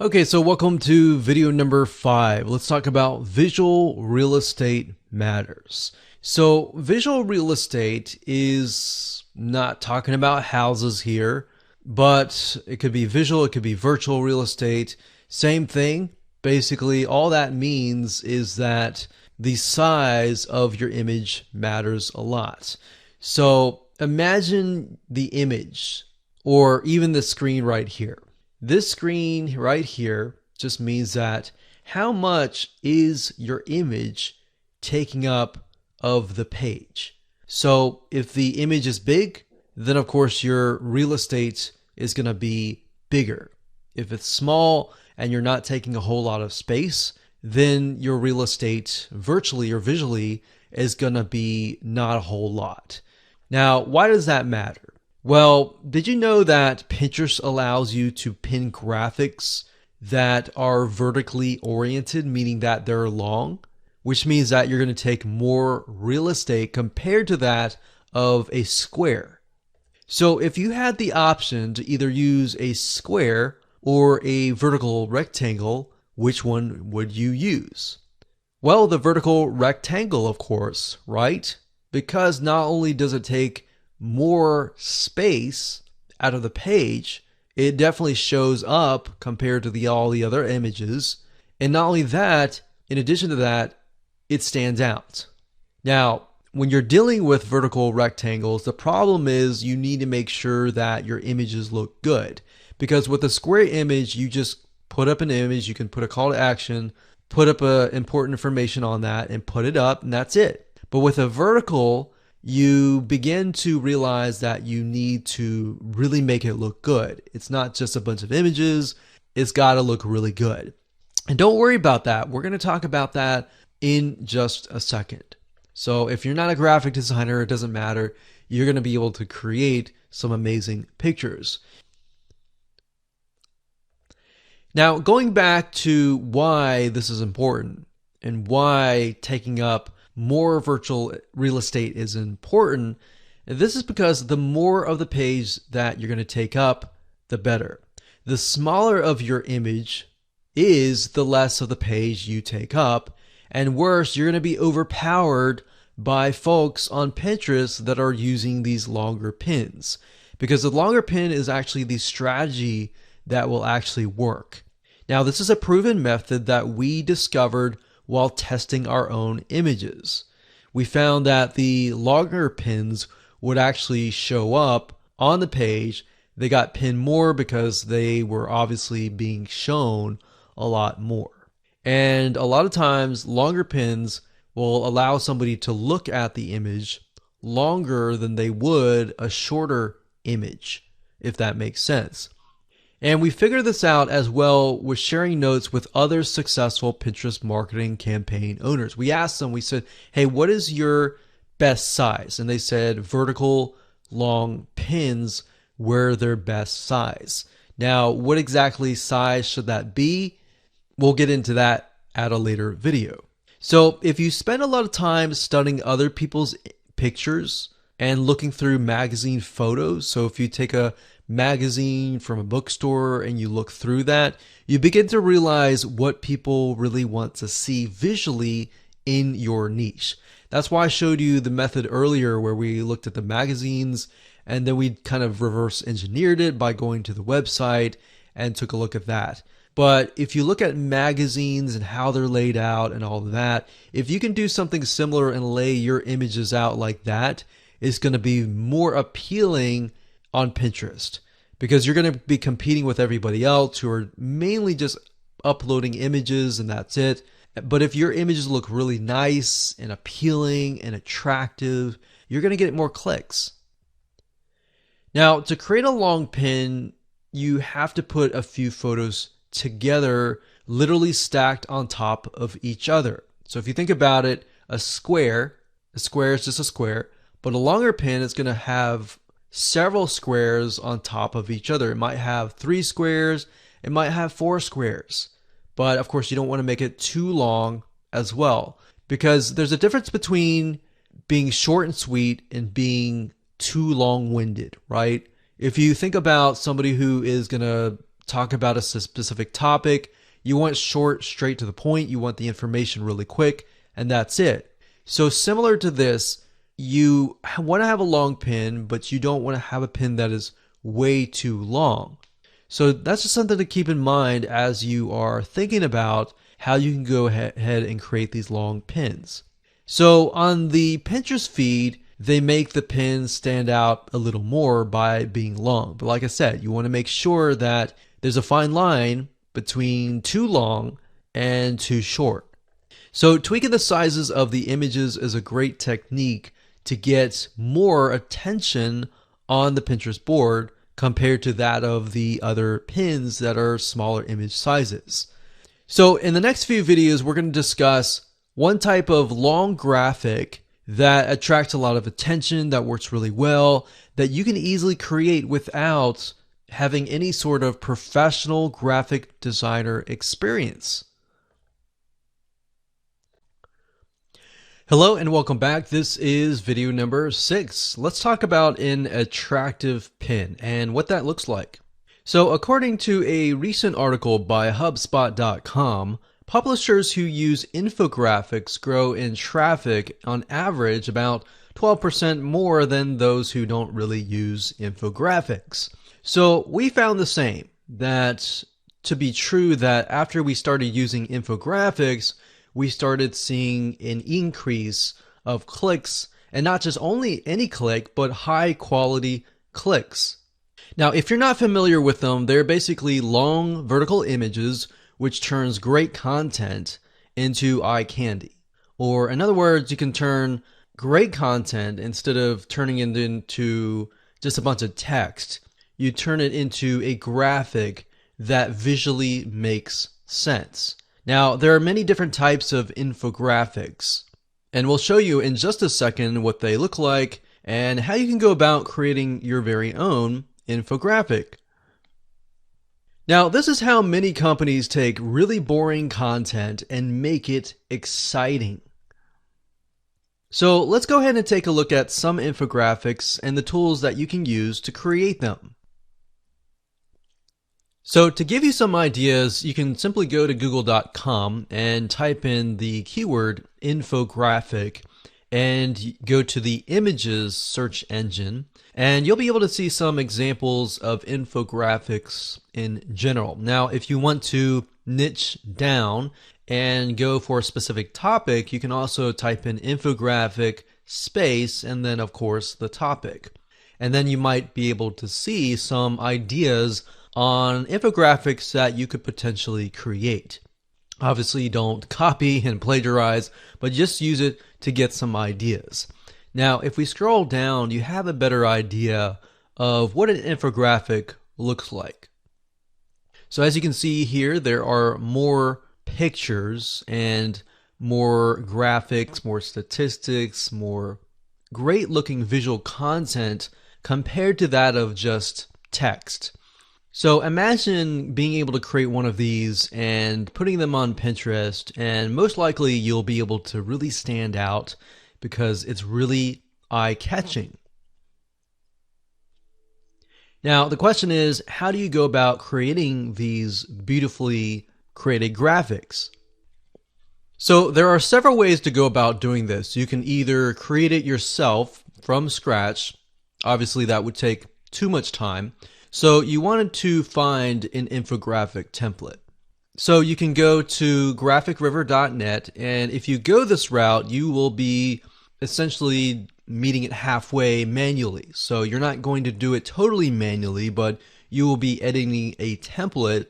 Okay, so welcome to video number 5. Let's talk about visual real estate matters. So visual real estate is not talking about houses here, but it could be visual, it could be virtual real estate. Same thing. Basically, all that means is that the size of your image matters a lot. So imagine the image or even the screen right here. This screen right here just means that how much is your image taking up of the page. So if the image is big, then of course your real estate is going to be bigger. If it's small and you're not taking a whole lot of space, then your real estate virtually or visually is going to be not a whole lot. Now, why does that matter? Well, did you know that Pinterest allows you to pin graphics that are vertically oriented, meaning that they're long, which means that you're going to take more real estate compared to that of a square. So if you had the option to either use a square or a vertical rectangle, which one would you use? Well, the vertical rectangle, of course, right? Because not only does it take more space out of the page, it definitely shows up compared to all the other images. And not only that, in addition to that, it stands out. Now, when you're dealing with vertical rectangles, the problem is you need to make sure that your images look good. Because with a square image, you just put up an image, you can put a call to action, put up important information on that and put it up, and that's it. But with a vertical, you begin to realize that you need to really make it look good. It's not just a bunch of images, it's got to look really good. And don't worry about that. We're going to talk about that in just a second. So if you're not a graphic designer, it doesn't matter. You're going to be able to create some amazing pictures. Now, going back to why this is important and why taking up more virtual real estate is important, this is because the more of the page that you're going to take up, the better. The smaller of your image is, the less of the page you take up, and worse, you're going to be overpowered by folks on Pinterest that are using these longer pins, because the longer pin is actually the strategy that will actually work. Now, this is a proven method that we discovered while testing our own images. We found that the longer pins would actually show up on the page. They got pinned more because they were obviously being shown a lot more. And a lot of times, longer pins will allow somebody to look at the image longer than they would a shorter image, if that makes sense. And we figured this out as well with sharing notes with other successful Pinterest marketing campaign owners. We asked them, we said, hey, what is your best size? And they said vertical long pins were their best size. Now, what exactly size should that be? We'll get into that at a later video. So if you spend a lot of time studying other people's pictures and looking through magazine photos, so if you take a magazine from a bookstore and you look through that, you begin to realize what people really want to see visually in your niche. That's why I showed you the method earlier where we looked at the magazines and then we kind of reverse engineered it by going to the website and took a look at that. But if you look at magazines and how they're laid out and all of that, if you can do something similar and lay your images out like that, it's going to be more appealing on Pinterest, because you're going to be competing with everybody else who are mainly just uploading images and that's it. But if your images look really nice and appealing and attractive, you're going to get more clicks. Now, to create a long pin, you have to put a few photos together, literally stacked on top of each other. So if you think about it, a square is just a square, but a longer pin is going to have several squares on top of each other. It might have 3 squares, it might have 4 squares. But of course, you don't want to make it too long as well, because there's a difference between being short and sweet and being too long-winded, right? If you think about somebody who is going to talk about a specific topic, you want short, straight to the point, you want the information really quick, and that's it. So similar to this, you want to have a long pin, but you don't want to have a pin that is way too long. So that's just something to keep in mind as you are thinking about how you can go ahead and create these long pins. So on the Pinterest feed, they make the pins stand out a little more by being long. But like I said, you want to make sure that There's a fine line between too long and too short. So tweaking the sizes of the images is a great technique to get more attention on the Pinterest board compared to that of the other pins that are smaller image sizes. So in the next few videos, we're going to discuss one type of long graphic that attracts a lot of attention, that works really well, that you can easily create without having any sort of professional graphic designer experience. Hello and welcome back. This is video number 6. Let's talk about an attractive pin and what that looks like. So according to a recent article by HubSpot.com, publishers who use infographics grow in traffic on average about 12% more than those who don't really use infographics. So we found the same, that to be true, that after we started using infographics, we started seeing an increase of clicks, and not just only any click, but high quality clicks. Now, if you're not familiar with them, they're basically long vertical images which turns great content into eye candy. Or in other words, you can turn great content, instead of turning it into just a bunch of text, you turn it into a graphic that visually makes sense. Now, there are many different types of infographics, and we'll show you in just a second what they look like and how you can go about creating your very own infographic. Now, this is how many companies take really boring content and make it exciting. So let's go ahead and take a look at some infographics and the tools that you can use to create them. So to give you some ideas, you can simply go to google.com and type in the keyword infographic and go to the images search engine, and you'll be able to see some examples of infographics in general. Now, if you want to niche down and go for a specific topic, you can also type in infographic space and then of course the topic. And then you might be able to see some ideas on infographics that you could potentially create. Obviously, don't copy and plagiarize, but just use it to get some ideas. Now, if we scroll down, you have a better idea of what an infographic looks like. So as you can see here, there are more pictures and more graphics, more statistics, more great looking visual content compared to that of just text. So imagine being able to create one of these and putting them on Pinterest, and most likely you'll be able to really stand out because it's really eye-catching. Now, the question is, how do you go about creating these beautifully created graphics? So there are several ways to go about doing this. You can either create it yourself from scratch. Obviously, that would take too much time. So you wanted to find an infographic template. So you can go to graphicriver.net, and if you go this route, you will be essentially meeting it halfway manually. So you're not going to do it totally manually, but you will be editing a template,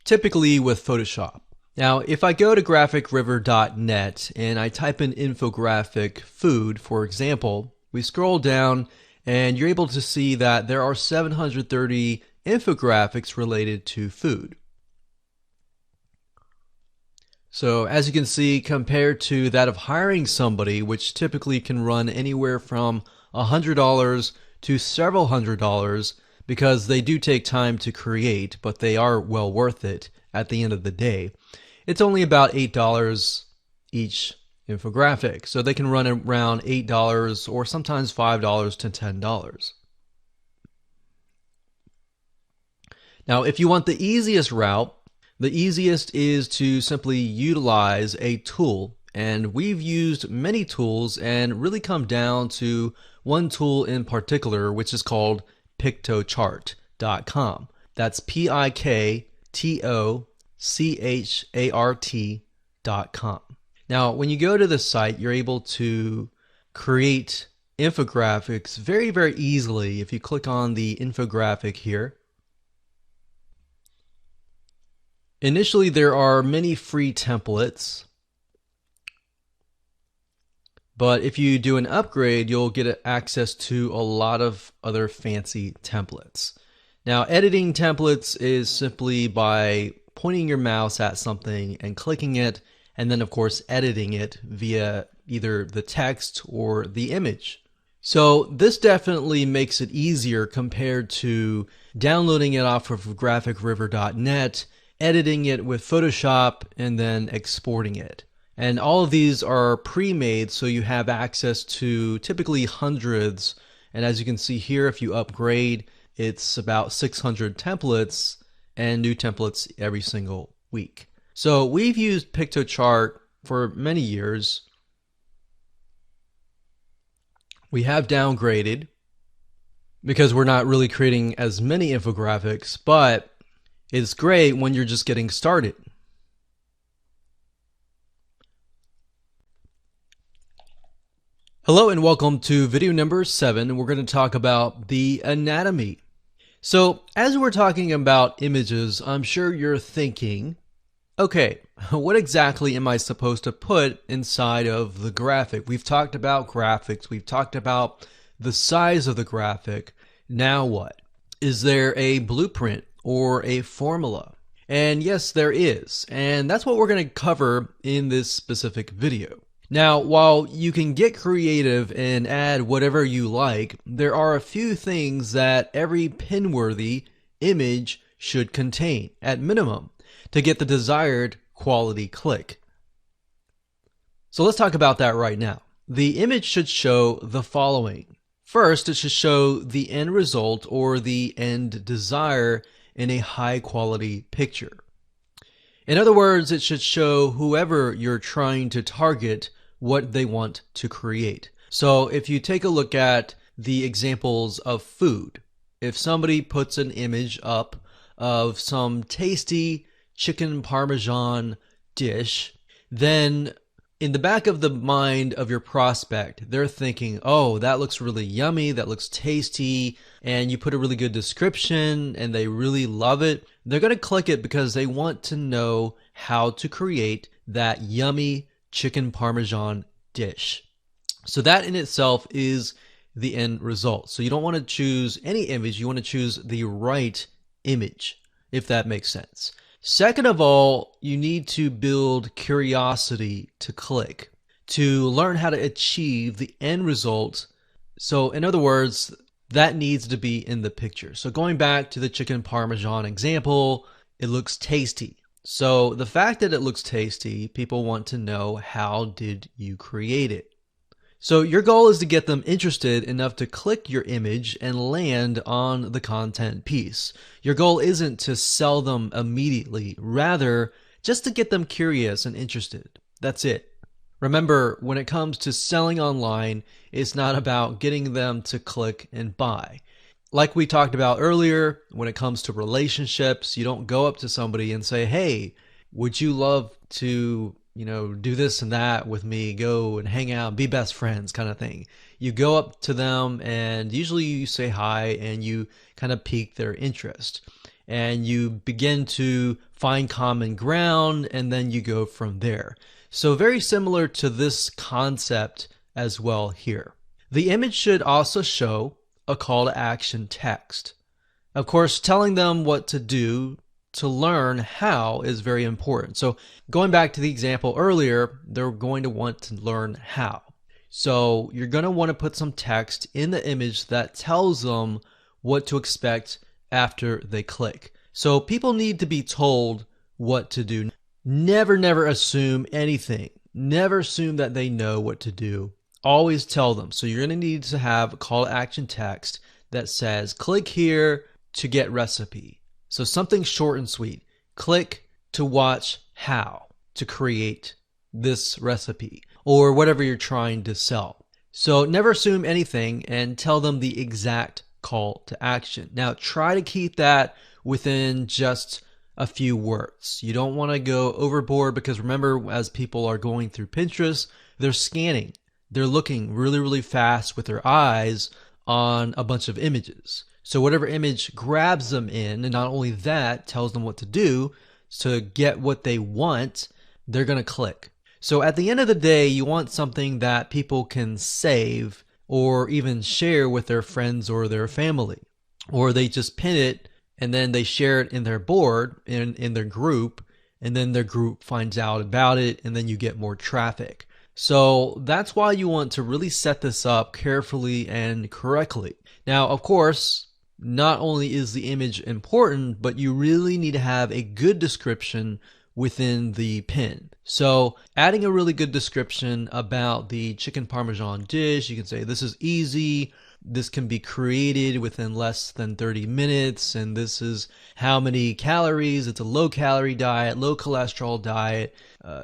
typically with Photoshop. Now, if I go to graphicriver.net and I type in infographic food, for example, we scroll down and you're able to see that there are 730 infographics related to food. So as you can see, compared to that of hiring somebody, which typically can run anywhere from $100 to several $100s, because they do take time to create, but they are well worth it at the end of the day. It's only about $8 each infographic, so they can run around $8 or sometimes $5 to $10. Now, if you want the easiest route, the easiest is to simply utilize a tool, and we've used many tools and really come down to one tool in particular, which is called Piktochart.com. That's Piktochart.com. Now, when you go to the site, you're able to create infographics very, very easily if you click on the infographic here. Initially, there are many free templates, but if you do an upgrade, you'll get access to a lot of other fancy templates. Now, editing templates is simply by pointing your mouse at something and clicking it, and then of course editing it via either the text or the image. So this definitely makes it easier compared to downloading it off of graphicriver.net, editing it with Photoshop, and then exporting it. And all of these are pre-made, so you have access to typically hundreds. And as you can see here, if you upgrade, it's about 600 templates and new templates every single week. So we've used Piktochart for many years. We have downgraded because we're not really creating as many infographics, but it's great when you're just getting started. Hello and welcome to video number 7. We're going to talk about the anatomy. So as we're talking about images, I'm sure you're thinking, okay, what exactly am I supposed to put inside of the graphic? We've talked about graphics. We've talked about the size of the graphic. Now what? Is there a blueprint or a formula? And yes, there is. And that's what we're going to cover in this specific video. Now, while you can get creative and add whatever you like, there are a few things that every pin-worthy image should contain, at minimum, to get the desired quality click. So let's talk about that right now. The image should show the following. First, it should show the end result or the end desire in a high quality picture. In other words, it should show whoever you're trying to target what they want to create. So if you take a look at the examples of food, if somebody puts an image up of some tasty chicken parmesan dish, then in the back of the mind of your prospect, they're thinking, oh, that looks really yummy, that looks tasty, and you put a really good description and they really love it. They're going to click it because they want to know how to create that yummy chicken parmesan dish. So that in itself is the end result. So you don't want to choose any image, you want to choose the right image, if that makes sense. Second of all, you need to build curiosity to click, to learn how to achieve the end result. So in other words, that needs to be in the picture. So going back to the chicken parmesan example, it looks tasty. So the fact that it looks tasty, people want to know, how did you create it? So your goal is to get them interested enough to click your image and land on the content piece. Your goal isn't to sell them immediately, rather just to get them curious and interested. That's it. Remember, when it comes to selling online, it's not about getting them to click and buy. Like we talked about earlier, when it comes to relationships, you don't go up to somebody and say, hey, would you love to, do this and that with me, go and hang out, be best friends kind of thing. You go up to them and usually you say hi and you kind of pique their interest. And you begin to find common ground and then you go from there. So very similar to this concept as well here. The image should also show a call to action text. Of course, telling them what to do to learn how is very important. So going back to the example earlier, they're going to want to learn how. So you're going to want to put some text in the image that tells them what to expect after they click. So people need to be told what to do. Never assume anything. Never assume that they know what to do. Always tell them. So you're going to need to have a call to action text that says, click here to get recipe. So something short and sweet. Click to watch how to create this recipe or whatever you're trying to sell. So never assume anything and tell them the exact call to action. Now try to keep that within just a few words. You don't want to go overboard because remember, as people are going through Pinterest, they're scanning. They're looking really fast with their eyes on a bunch of images. So whatever image grabs them in, and not only that, tells them what to do, to get what they want, they're going to click. So at the end of the day, you want something that people can save or even share with their friends or their family. Or they just pin it and then they share it in their board, in their group, and then their group finds out about it, and then you get more traffic. So that's why you want to really set this up carefully and correctly. Now, of course, not only is the image important, but you really need to have a good description within the pin. So adding a really good description about the chicken parmesan dish, you can say this is easy, this can be created within less than 30 minutes, and this is how many calories. It's a low calorie diet, low cholesterol diet,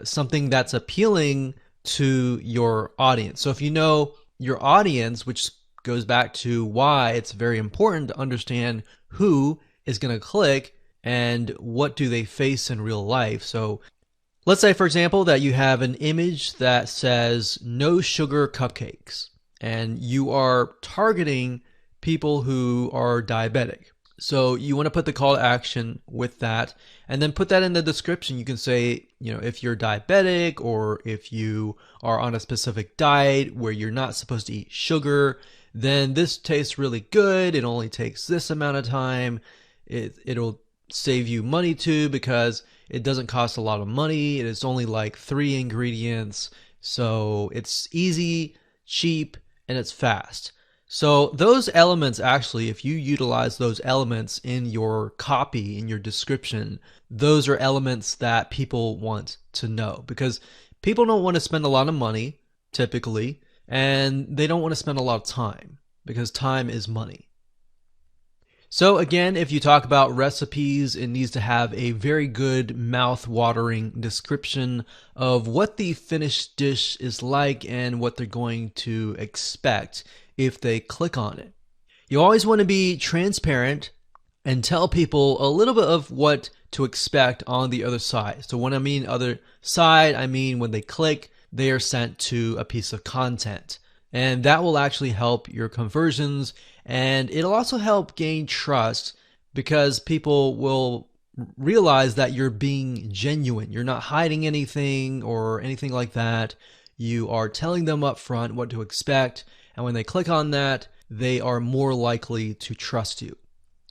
something that's appealing to your audience. So if you know your audience, which goes back to why it's very important to understand who is going to click and what do they face in real life. So let's say, for example, that you have an image that says no sugar cupcakes, and you are targeting people who are diabetic. So you want to put the call to action with that, and then put that in the description. You can say, if you're diabetic, or if you are on a specific diet where you're not supposed to eat sugar, then this tastes really good. It only takes this amount of time. It'll save you money too, because it doesn't cost a lot of money. It is only like 3 ingredients. So it's easy, cheap, and it's fast. So those elements, actually, if you utilize those elements in your copy, in your description, those are elements that people want to know, because people don't want to spend a lot of money typically, and they don't want to spend a lot of time, because time is money. So again, if you talk about recipes, it needs to have a very good mouth-watering description of what the finished dish is like and what they're going to expect if they click on it. You always want to be transparent and tell people a little bit of what to expect on the other side. So when I mean other side, I mean when they click, they are sent to a piece of content. And that will actually help your conversions, and it'll also help gain trust, because people will realize that you're being genuine. You're not hiding anything or anything like that. You are telling them up front what to expect, and when they click on that, they are more likely to trust you.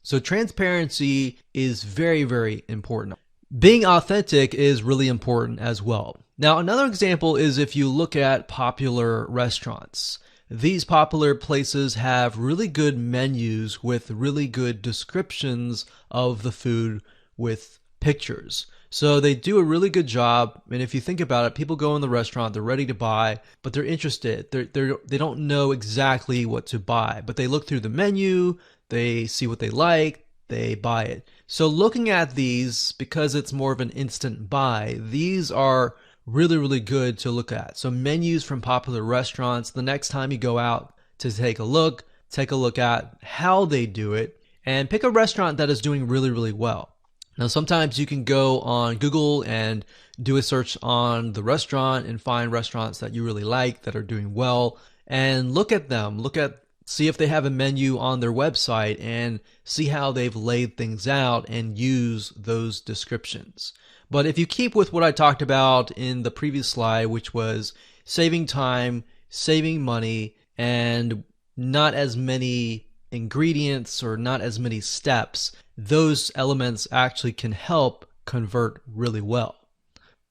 So transparency is very, very important. Being authentic is really important as well. Now, another example is if you look at popular restaurants. These popular places have really good menus with really good descriptions of the food with pictures. So they do a really good job. And if you think about it, people go in the restaurant, they're ready to buy, but they're interested. They don't know exactly what to buy, but they look through the menu, they see what they like, they buy it. So looking at these, because it's more of an instant buy, these are really, really good to look at. So menus from popular restaurants, the next time you go out to take a look at how they do it, and pick a restaurant that is doing really, really well. Now, sometimes you can go on Google and do a search on the restaurant and find restaurants that you really like that are doing well, and look at them, see if they have a menu on their website, and see how they've laid things out and use those descriptions. But if you keep with what I talked about in the previous slide, which was saving time, saving money, and not as many ingredients or not as many steps, those elements actually can help convert really well.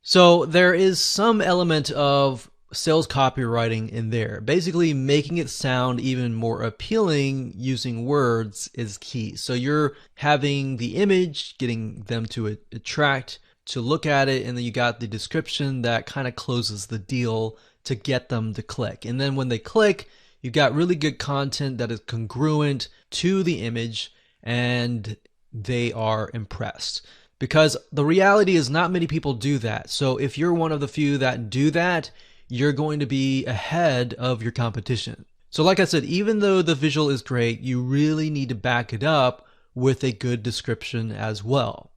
So there is some element of sales copywriting in there. Basically, making it sound even more appealing using words is key. So you're having the image, getting them to attract to look at it, and then you got the description that kind of closes the deal to get them to click. And then when they click, you got really good content that is congruent to the image, and they are impressed. Because the reality is not many people do that. So if you're one of the few that do that, you're going to be ahead of your competition. So like I said, even though the visual is great, you really need to back it up with a good description as well.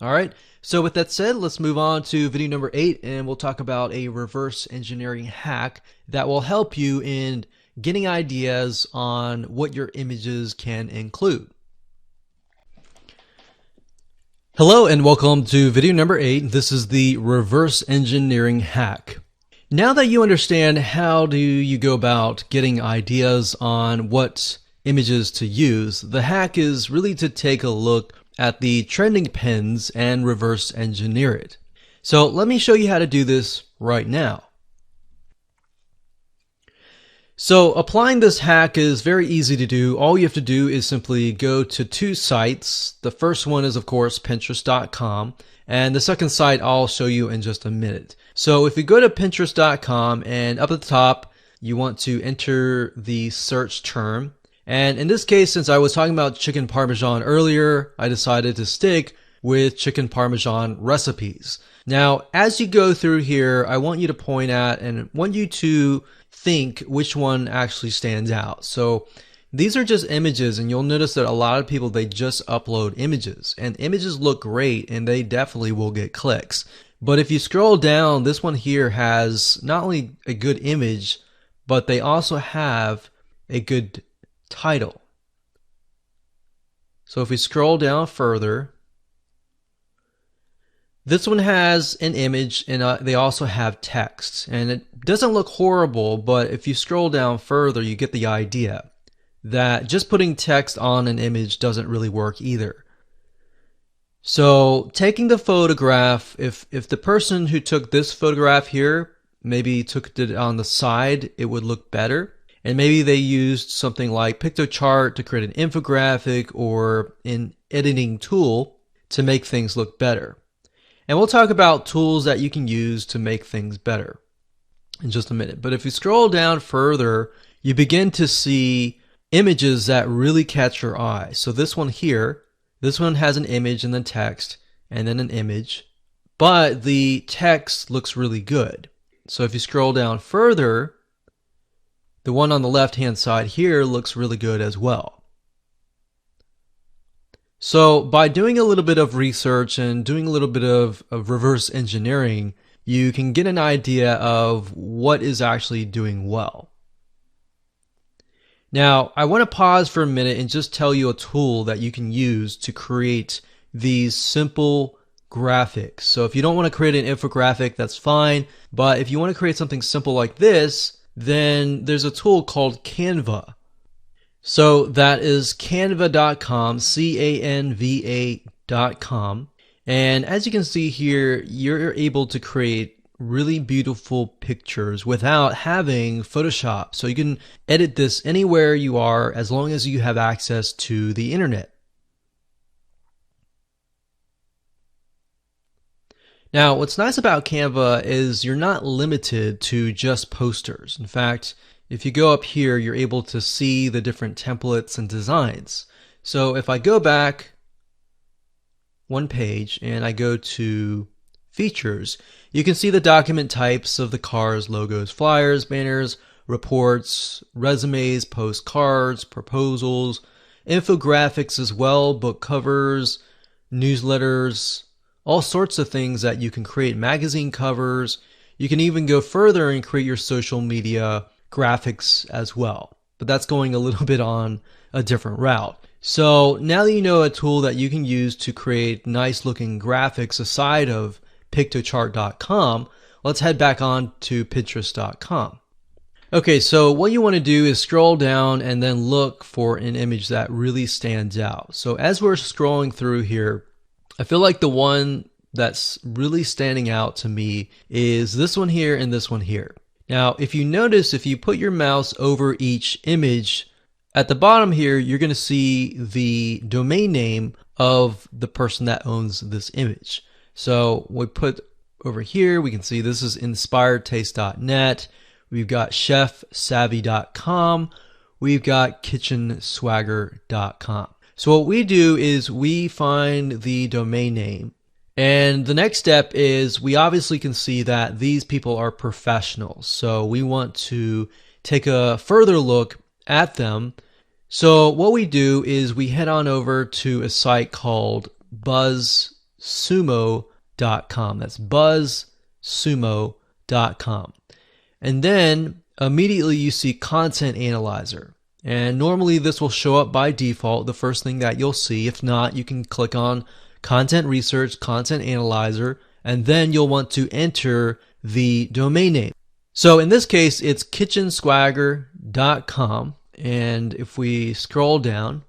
All right, so with that said, let's move on to video number 8, and we'll talk about a reverse engineering hack that will help you in getting ideas on what your images can include. Hello and welcome to video number 8. This is the reverse engineering hack. Now that you understand how do you go about getting ideas on what images to use, the hack is really to take a look at the trending pins and reverse engineer it. So let me show you how to do this right now. So applying this hack is very easy to do. All you have to do is simply go to two sites. The first one is, of course, Pinterest.com. And the second site I'll show you in just a minute. So if you go to Pinterest.com and up at the top, you want to enter the search term. And in this case, since I was talking about chicken parmesan earlier, I decided to stick with chicken parmesan recipes. Now, as you go through here, I want you to point at and want you to think which one actually stands out. So these are just images, and you'll notice that a lot of people, they just upload images, and images look great and they definitely will get clicks. But if you scroll down, this one here has not only a good image, but they also have a good title. So if we scroll down further, this one has an image and they also have text, and it doesn't look horrible, but if you scroll down further, you get the idea that just putting text on an image doesn't really work either. So taking the photograph, if the person who took this photograph here maybe took it on the side, it would look better. And maybe they used something like PictoChart to create an infographic or an editing tool to make things look better. And we'll talk about tools that you can use to make things better in just a minute. But if you scroll down further, you begin to see images that really catch your eye. So this one here, this one has an image and then text and then an image, but the text looks really good. So if you scroll down further, the one on the left-hand side here looks really good as well. So by doing a little bit of research and doing a little bit of reverse engineering, you can get an idea of what is actually doing well. Now, I want to pause for a minute and just tell you a tool that you can use to create these simple graphics. So if you don't want to create an infographic, that's fine. But if you want to create something simple like this, then there's a tool called Canva. So that is canva.com, canva.com. And as you can see here, you're able to create really beautiful pictures without having Photoshop. So you can edit this anywhere you are as long as you have access to the internet. Now, what's nice about Canva is you're not limited to just posters. In fact, if you go up here, you're able to see the different templates and designs. So if I go back one page and I go to features, you can see the document types of the cars, logos, flyers, banners, reports, resumes, postcards, proposals, infographics as well, book covers, newsletters, all sorts of things that you can create, magazine covers. You can even go further and create your social media graphics as well, but that's going a little bit on a different route. So now that you know a tool that you can use to create nice looking graphics aside of PictoChart.com, let's head back on to Pinterest.com. Okay, so what you want to do is scroll down and then look for an image that really stands out. So as we're scrolling through here, I feel like the one that's really standing out to me is this one here and this one here. Now, if you notice, if you put your mouse over each image, at the bottom here, you're going to see the domain name of the person that owns this image. So we put over here, we can see this is inspiredtaste.net. We've got chefsavvy.com. We've got kitchenswagger.com. So what we do is we find the domain name. And the next step is we obviously can see that these people are professionals. So we want to take a further look at them. So what we do is we head on over to a site called buzzsumo.com. That's buzzsumo.com. And then immediately you see Content Analyzer. And normally this will show up by default, the first thing that you'll see. If not, you can click on content research, content analyzer, and then you'll want to enter the domain name. So in this case, it's kitchenswagger.com. And if we scroll down,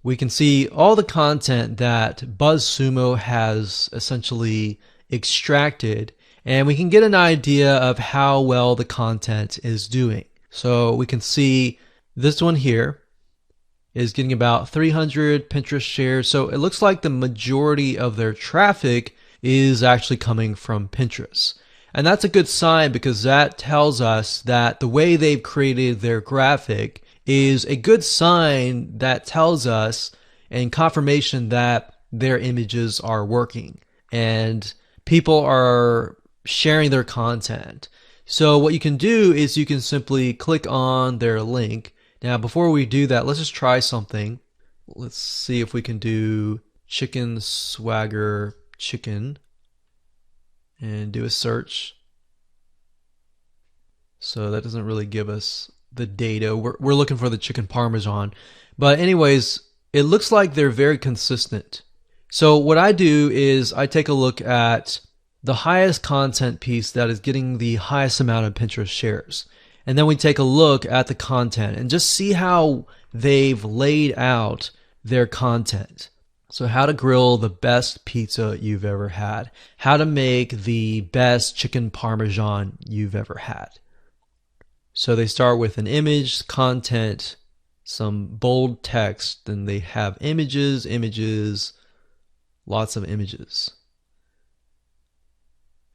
we can see all the content that BuzzSumo has essentially extracted, and we can get an idea of how well the content is doing. So we can see this one here is getting about 300 Pinterest shares. So it looks like the majority of their traffic is actually coming from Pinterest. And that's a good sign, because that tells us that the way they've created their graphic is a good sign that tells us and confirmation that their images are working and people are sharing their content. So what you can do is you can simply click on their link. Now, before we do that, let's just try something. Let's see if we can do chicken swagger chicken and do a search. So that doesn't really give us the data. We're looking for the chicken parmesan. But anyways, it looks like they're very consistent. So what I do is I take a look at the highest content piece that is getting the highest amount of Pinterest shares. And then we take a look at the content and just see how they've laid out their content. So how to grill the best pizza you've ever had. How to make the best chicken parmesan you've ever had. So they start with an image, content, some bold text, then they have images, lots of images.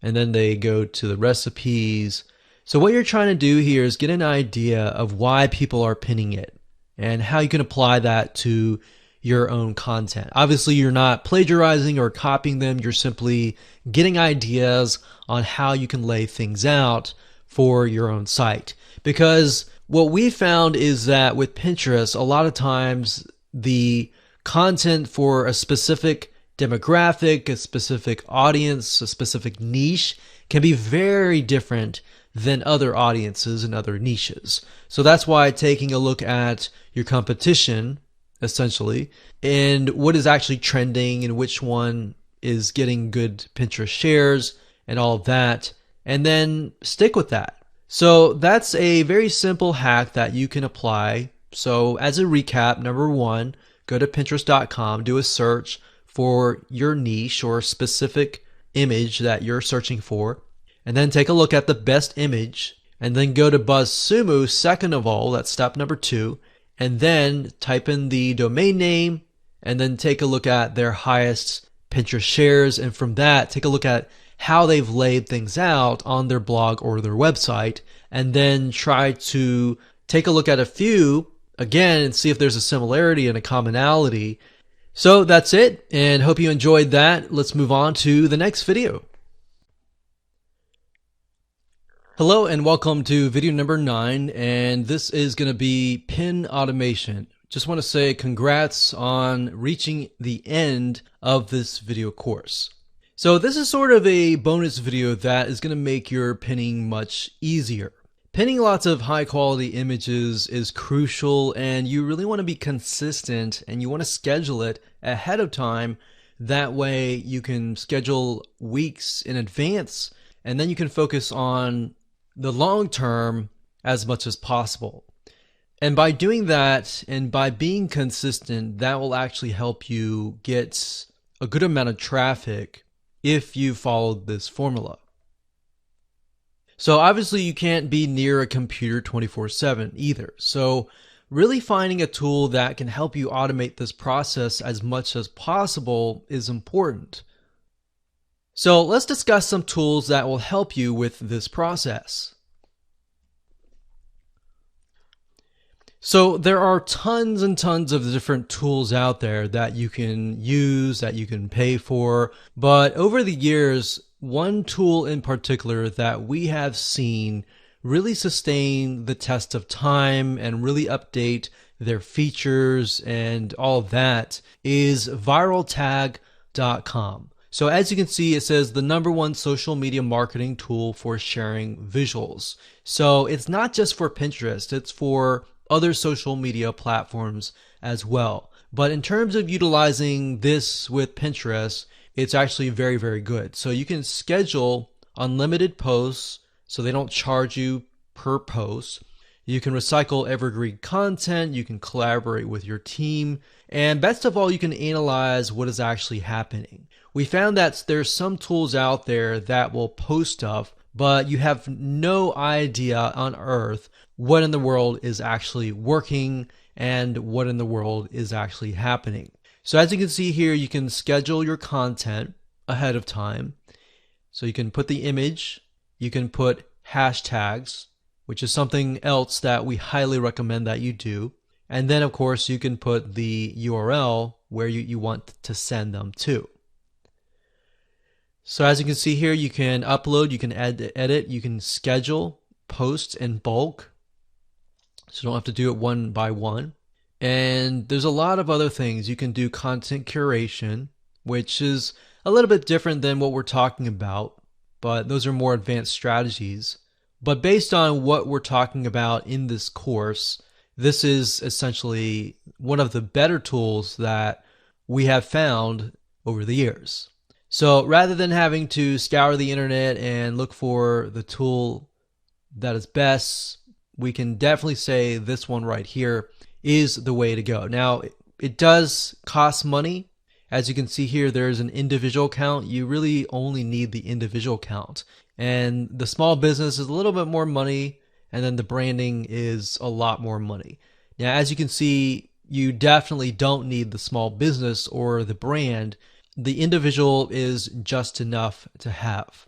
And then they go to the recipes. So what you're trying to do here is get an idea of why people are pinning it and how you can apply that to your own content. Obviously, you're not plagiarizing or copying them. You're simply getting ideas on how you can lay things out for your own site. Because what we found is that with Pinterest, a lot of times the content for a specific demographic, a specific audience, a specific niche can be very different than other audiences and other niches. So that's why taking a look at your competition, essentially, and what is actually trending and which one is getting good Pinterest shares and all of that, and then stick with that. So that's a very simple hack that you can apply. So as a recap, number one, go to Pinterest.com, do a search for your niche or specific image that you're searching for, and then take a look at the best image, and then go to BuzzSumo second of all, that's step number 2, and then type in the domain name, and then take a look at their highest Pinterest shares, and from that, take a look at how they've laid things out on their blog or their website, and then try to take a look at a few again and see if there's a similarity and a commonality. So that's it, and hope you enjoyed that. Let's move on to the next video. Hello and welcome to video number 9, and this is going to be pin automation. Just want to say congrats on reaching the end of this video course. So this is sort of a bonus video that is going to make your pinning much easier. Pinning lots of high quality images is crucial, and you really want to be consistent and you want to schedule it ahead of time. That way you can schedule weeks in advance, and then you can focus on the long term as much as possible. And by doing that and by being consistent, that will actually help you get a good amount of traffic if you followed this formula. So obviously you can't be near a computer 24/7 either. So really finding a tool that can help you automate this process as much as possible is important. So let's discuss some tools that will help you with this process. So there are tons and tons of different tools out there that you can use, that you can pay for, but over the years, one tool in particular that we have seen really sustain the test of time and really update their features and all of that is viraltag.com. So as you can see, it says the #1 social media marketing tool for sharing visuals. So it's not just for Pinterest, it's for other social media platforms as well. But in terms of utilizing this with Pinterest, it's actually very, very good. So you can schedule unlimited posts so they don't charge you per post. You can recycle evergreen content, you can collaborate with your team, and best of all, you can analyze what is actually happening. We found that there's some tools out there that will post stuff, but you have no idea on earth what in the world is actually working and what in the world is actually happening. So as you can see here, you can schedule your content ahead of time. So you can put the image, you can put hashtags, which is something else that we highly recommend that you do. And then of course you can put the URL where you want to send them to. So as you can see here, you can upload, you can edit, you can schedule posts in bulk. So you don't have to do it one by one. And there's a lot of other things. You can do content curation, which is a little bit different than what we're talking about, but those are more advanced strategies. But based on what we're talking about in this course, this is essentially one of the better tools that we have found over the years. So rather than having to scour the internet and look for the tool that is best, we can definitely say this one right here is the way to go. Now, it does cost money. As you can see here, there's an individual count. You really only need the individual count. And the small business is a little bit more money, and then the branding is a lot more money. Now, as you can see, you definitely don't need the small business or the brand. The individual is just enough to have.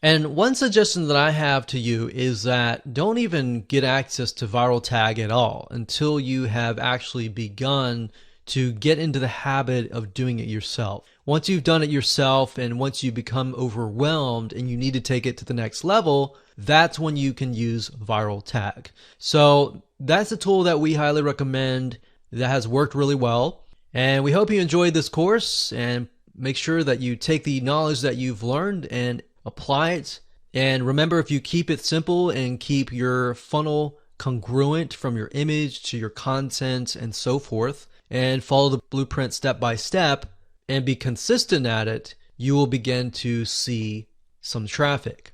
And one suggestion that I have to you is that don't even get access to Viral Tag at all until you have actually begun to get into the habit of doing it yourself. Once you've done it yourself and once you become overwhelmed and you need to take it to the next level, that's when you can use Viral Tag. So that's a tool that we highly recommend that has worked really well. And we hope you enjoyed this course, and make sure that you take the knowledge that you've learned and apply it. And remember, if you keep it simple and keep your funnel congruent from your image to your content and so forth, and follow the blueprint step by step and be consistent at it, you will begin to see some traffic.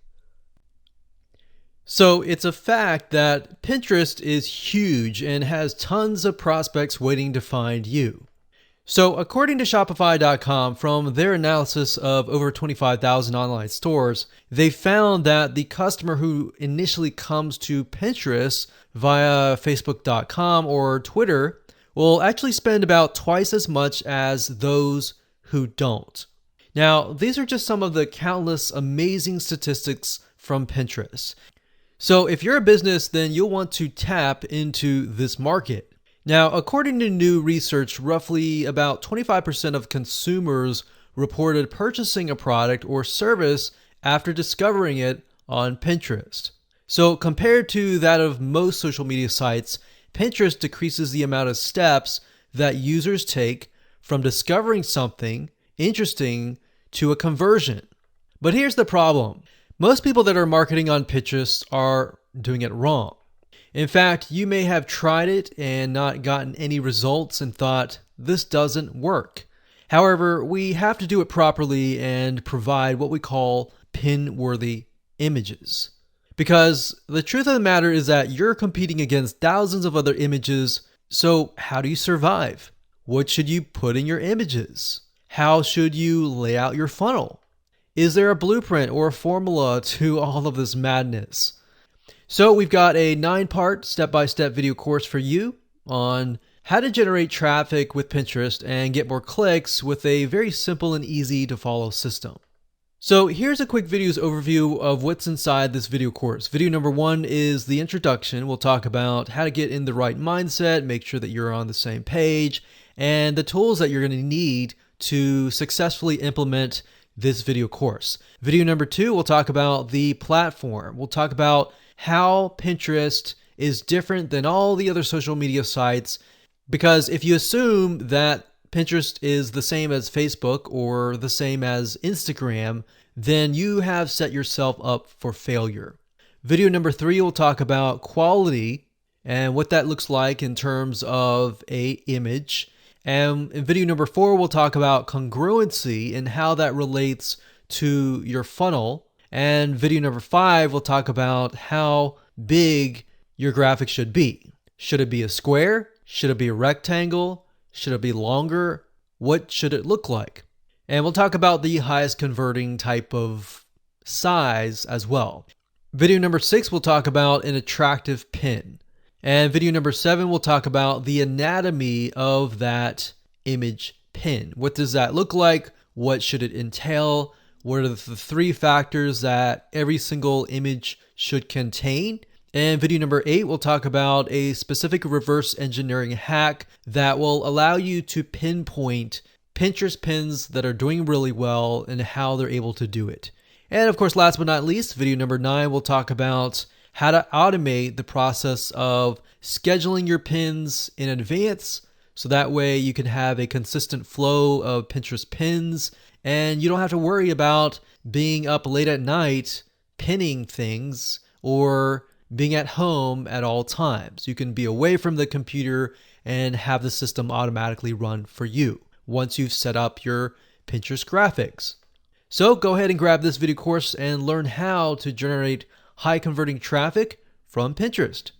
So it's a fact that Pinterest is huge and has tons of prospects waiting to find you. So according to Shopify.com, from their analysis of over 25,000 online stores, they found that the customer who initially comes to Pinterest via Facebook.com or Twitter will actually spend about twice as much as those who don't. Now, these are just some of the countless amazing statistics from Pinterest. So if you're a business, then you'll want to tap into this market. Now, according to new research, roughly about 25% of consumers reported purchasing a product or service after discovering it on Pinterest. So compared to that of most social media sites, Pinterest decreases the amount of steps that users take from discovering something interesting to a conversion. But here's the problem. Most people that are marketing on Pinterest are doing it wrong. In fact, you may have tried it and not gotten any results and thought, this doesn't work. However, we have to do it properly and provide what we call pin-worthy images. Because the truth of the matter is that you're competing against thousands of other images, so how do you survive? What should you put in your images? How should you lay out your funnel? Is there a blueprint or a formula to all of this madness? So we've got a 9-part step-by-step video course for you on how to generate traffic with Pinterest and get more clicks with a very simple and easy to follow system. So here's a quick video's overview of what's inside this video course. Video number 1 is the introduction. We'll talk about how to get in the right mindset, make sure that you're on the same page, and the tools that you're going to need to successfully implement this video course. Video number 2, we'll talk about the platform. We'll talk about how Pinterest is different than all the other social media sites, because if you assume that Pinterest is the same as Facebook or the same as Instagram, then you have set yourself up for failure. Video number 3 will talk about quality and what that looks like in terms of a image. And in video number 4, we'll talk about congruency and how that relates to your funnel. And video number 5, we'll talk about how big your graphic should be. Should it be a square? Should it be a rectangle? Should it be longer? What should it look like? And we'll talk about the highest converting type of size as well. Video number 6, we'll talk about an attractive pin. And video number 7, we'll talk about the anatomy of that image pin. What does that look like? What should it entail? What are the 3 factors that every single image should contain? And video number 8, we'll talk about a specific reverse engineering hack that will allow you to pinpoint Pinterest pins that are doing really well and how they're able to do it. And of course, last but not least, video number 9, we'll talk about how to automate the process of scheduling your pins in advance, so that way you can have a consistent flow of Pinterest pins and you don't have to worry about being up late at night pinning things or being at home at all times. You can be away from the computer and have the system automatically run for you once you've set up your Pinterest graphics. So go ahead and grab this video course and learn how to generate high converting traffic from Pinterest.